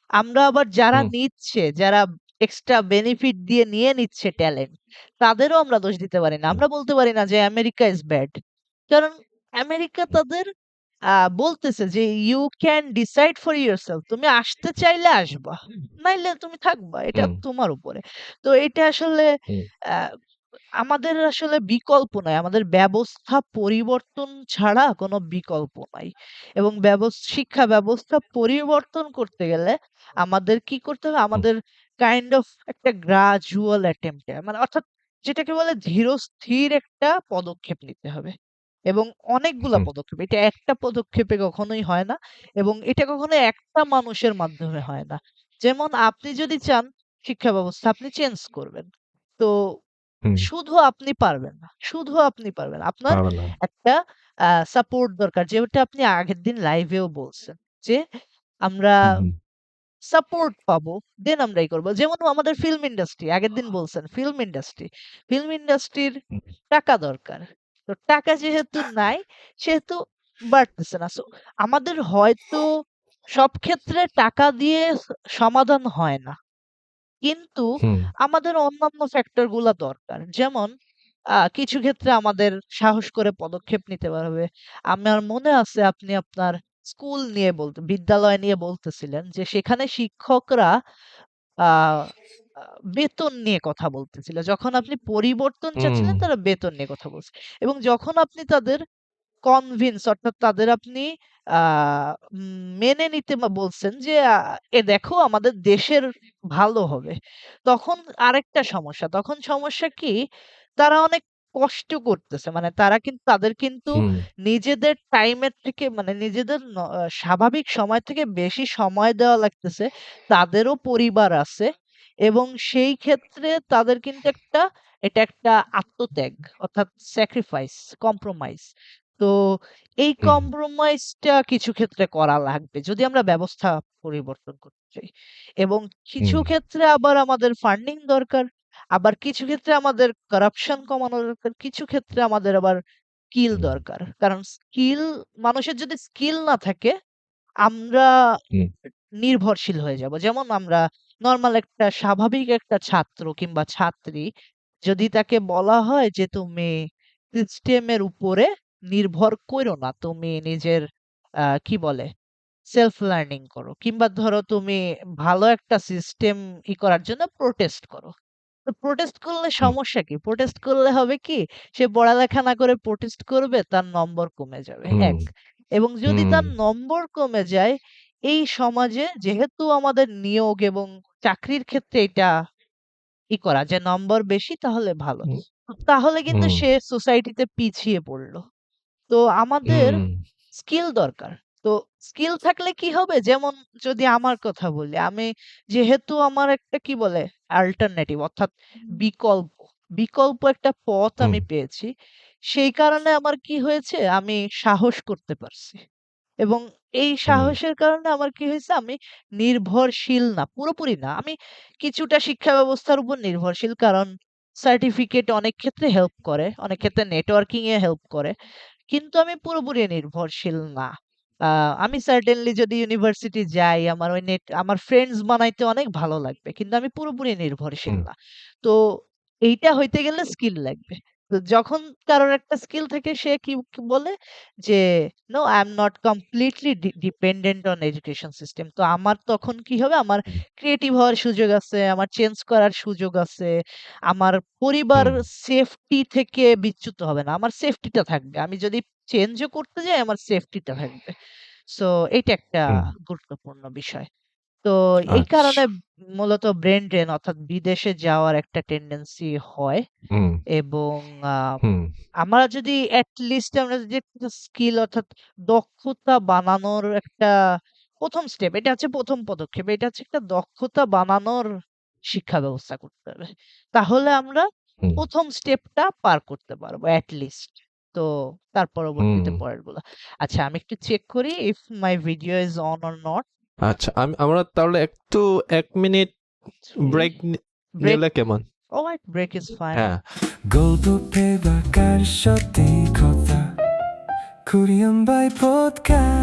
Speaker 3: আমরা আবার যারা
Speaker 2: হুম,
Speaker 3: নিচ্ছে, যারা এক্সট্রা বেনিফিট দিয়ে নিয়ে নিচ্ছে ট্যালেন্ট, তাদেরও আমরা দোষ দিতে পারি না।
Speaker 2: হুম,
Speaker 3: আমরা বলতে পারি না যে আমেরিকা ইস ব্যাড। কারণ আমেরিকা তাদের বলতেছে যে you can decide for yourself. তুমি আসতে চাইলে আসবা। নাইলে তুমি থাকবা। এটা
Speaker 2: হুম,
Speaker 3: তোমার উপরে। তো এটা আসলে
Speaker 2: হুম,
Speaker 3: আ আমাদের আসলে বিকল্প নাই। আমাদের ব্যবস্থা পরিবর্তন ছাড়া কোনো বিকল্প নাই। এবং শিক্ষা ব্যবস্থা পরিবর্তন করতে গেলে আমাদের কি করতে হবে?
Speaker 2: হুম,
Speaker 3: আমাদের কাইন্ড অফ একটা গ্রাজুয়াল অ্যাটেম্প্ট এ মানে অর্থাৎ যেটাকে বলে ধীরস্থির একটা পদক্ষেপ নিতে হবে। এবং অনেকগুলা
Speaker 2: হুম,
Speaker 3: পদক্ষেপ। এটা একটা পদক্ষেপে কখনোই হয় না এবং এটা কখনো একটা মানুষের মাধ্যমে হয় না। যেমন আপনি যদি চান শিক্ষা ব্যবস্থা আপনি চেঞ্জ করবেন। তো
Speaker 2: হুম,
Speaker 3: শুধু আপনি পারবেন না। শুধু আপনি পারবেন না। আপনার
Speaker 2: পারবে না।
Speaker 3: একটা সাপোর্ট দরকার। যেটা আপনি আগের দিন লাইভেও বলছেন। যে আমরা
Speaker 2: হুম, হুম,
Speaker 3: সাপোর্ট পাবো, দেন আমরা করব। যেমন আমাদের ফিল্ম ইন্ডাস্ট্রি আগের দিন বলছেন ফিল্ম ইন্ডাস্ট্রির
Speaker 2: হুম,
Speaker 3: টাকা দরকার। তো টাকা যেহেতু নাই সেহেতু বাড়তেছে না। সো আমাদের হয়তো সব ক্ষেত্রে টাকা দিয়ে সমাধান হয় না। কিন্তু
Speaker 2: হুম,
Speaker 3: আমাদের অন্যান্য ফ্যাক্টর গুলা দরকার। যেমন কিছু ক্ষেত্রে আমাদের সাহস করে পদক্ষেপ নিতে হবে। আমার মনে আছে আপনি আপনার বিদ্যালয় নিয়ে বলতেছিলেন যে সেখানে শিক্ষকরা আ আ বেতন নিয়ে কথা বলতেছিল। যখন আপনি পরিবর্তন
Speaker 2: হুম,
Speaker 3: চাচ্ছিলেন তারা বেতন নিয়ে কথা বলছে। এবং যখন আপনি তাদের অর্থাৎ তাদের আপনি আ মেনে নিতে বলছেন যে এ দেখো আমাদের দেশের ভালো হবে। তখন আরেকটা সমস্যা। তখন সমস্যা কি? তারা অনেক কষ্ট করতেছে। মানে তাদের কিন্তু
Speaker 2: হুম,
Speaker 3: নিজেদের টাইমের থেকে মানে নিজেদের স্বাভাবিক সময় থেকে বেশি সময় দেওয়া লাগতেছে। তাদেরও পরিবার আছে এবং সেই ক্ষেত্রে তাদের কিন্তু এটা একটা আত্মত্যাগ অর্থাৎ স্যাক্রিফাইস, কম্প্রোমাইজ। তো এই
Speaker 2: হুম,
Speaker 3: কম্প্রোমাইজটা কিছু ক্ষেত্রে করা লাগবে যদি আমরা ব্যবস্থা পরিবর্তন করতে চাই। এবং কিছু
Speaker 2: হুম,
Speaker 3: ক্ষেত্রে আবার আমাদের ফান্ডিং দরকার। আবার কিছু ক্ষেত্রে আমাদের কারাপশন কমানো দরকার। কিছু ক্ষেত্রে আমাদের আবার স্কিল
Speaker 2: হুম,
Speaker 3: দরকার। কারণ মানুষের যদি স্কিল না থাকে আমরা
Speaker 2: হুম,
Speaker 3: নির্ভরশীল হয়ে যাব। যেমন আমরা নরমাল একটা স্বাভাবিক একটা ছাত্র কিংবা ছাত্রী যদি তাকে বলা হয় যে তুমি সিস্টেমের উপরে নির্ভর কইরো না। তুমি নিজের কি বলে সেলফ লার্নিং করো। কিংবা ধরো তুমি ভালো একটা সিস্টেম করার জন্য প্রোটেস্ট করো। তো প্রোটেস্ট করলে
Speaker 2: হুম,
Speaker 3: সমস্যা কি? প্রোটেস্ট করলে হবে কি? সে পড়ালেখা না করে প্রোটেস্ট করবে, তার নম্বর কমে যাবে।
Speaker 2: হুম,
Speaker 3: ১ এবং যদি
Speaker 2: হুম,
Speaker 3: তার নম্বর কমে যায়, এই সমাজে যেহেতু আমাদের নিয়োগ এবং চাকরির ক্ষেত্রে এটা করা যে নম্বর বেশি তাহলে ভালো।
Speaker 2: হুম,
Speaker 3: তাহলে কিন্তু
Speaker 2: হুম,
Speaker 3: সে সোসাইটিতে পিছিয়ে পড়ল। তো আমাদের
Speaker 2: হুম,
Speaker 3: স্কিল দরকার। তো স্কিল থাকলে কি হবে? যেমন যদি আমার কথা বলি, আমি যেহেতু আমার একটা কি বলে অল্টারনেটিভ অর্থাৎ বিকল্প, বিকল্প একটা পথ
Speaker 2: হুম,
Speaker 3: আমি পেয়েছি। সেই কারণে আমার কি হয়েছে? আমি সাহস করতে পারছি। এবং এই
Speaker 2: হুম,
Speaker 3: সাহসের কারণে আমার কি হয়েছে? আমি নির্ভরশীল না, পুরোপুরি না। আমি কিছুটা শিক্ষা ব্যবস্থার উপর নির্ভরশীল। কারণ সার্টিফিকেট অনেক ক্ষেত্রে হেল্প করে, অনেক ক্ষেত্রে নেটওয়ার্কিং এ হেল্প করে। কিন্তু আমি পুরোপুরি নির্ভরশীল না। আ আমি সার্টেনলি যদি ইউনিভার্সিটি যাই, আমার ফ্রেন্ডস বানাইতে অনেক ভালো লাগবে। কিন্তু আমি পুরোপুরি নির্ভরশীল
Speaker 2: হুম,
Speaker 3: না। তো এইটা হইতে গেলে স্কিল লাগবে। তো যখন কারোর একটা স্কিল থাকে সে কি বলে যে, "No, I am not completely dependent on education system." তো আমার তখন কি হবে? আমার
Speaker 2: হুম,
Speaker 3: ক্রিয়েটিভ হওয়ার সুযোগ আছে, আমার চেঞ্জ করার সুযোগ আছে। আমার পরিবার
Speaker 2: হুম,
Speaker 3: সেফটি থেকে বিচ্যুত হবে না। আমার সেফটিটা থাকবে। আমি যদি চেঞ্জও করতে যাই আমার সেফটিটা থাকবে। সো এইটা একটা
Speaker 2: হুম,
Speaker 3: গুরুত্বপূর্ণ বিষয়। তো এই কারণে
Speaker 2: আচ্ছা,
Speaker 3: মূলত ব্রেইন ড্রেন অর্থাৎ বিদেশে যাওয়ার একটা টেনডেন্সি হয়
Speaker 2: হুম,
Speaker 3: এবং আ
Speaker 2: হুম,
Speaker 3: আমরা যদি এট লিস্ট আমরা যদি একটা স্কিল অর্থাৎ দক্ষতা বানানোর একটা ১ম স্টেপ এটা হচ্ছে ১ম পদক্ষেপ। এটা হচ্ছে একটা দক্ষতা বানানোর শিক্ষা ব্যবস্থা করতে হবে। তাহলে আমরা
Speaker 2: হুম,
Speaker 3: ১ম স্টেপটা পার করতে পারবো এট লিস্ট। তো তার
Speaker 2: হুম।
Speaker 3: পরবর্তীতে পরেরগুলা। আচ্ছা আমি একটু চেক করি if my video is on or not.
Speaker 2: আচ্ছা, আমরা তাহলে একটু ১ মিনিট
Speaker 3: 3
Speaker 2: ব্রেক
Speaker 3: break.
Speaker 2: নিলে কেমন?
Speaker 3: Alright, break is fine.
Speaker 2: হ্যাঁ,
Speaker 1: গল্প পেবা কার সাথে কথা কোরিয়ান বাই পডকাস্ট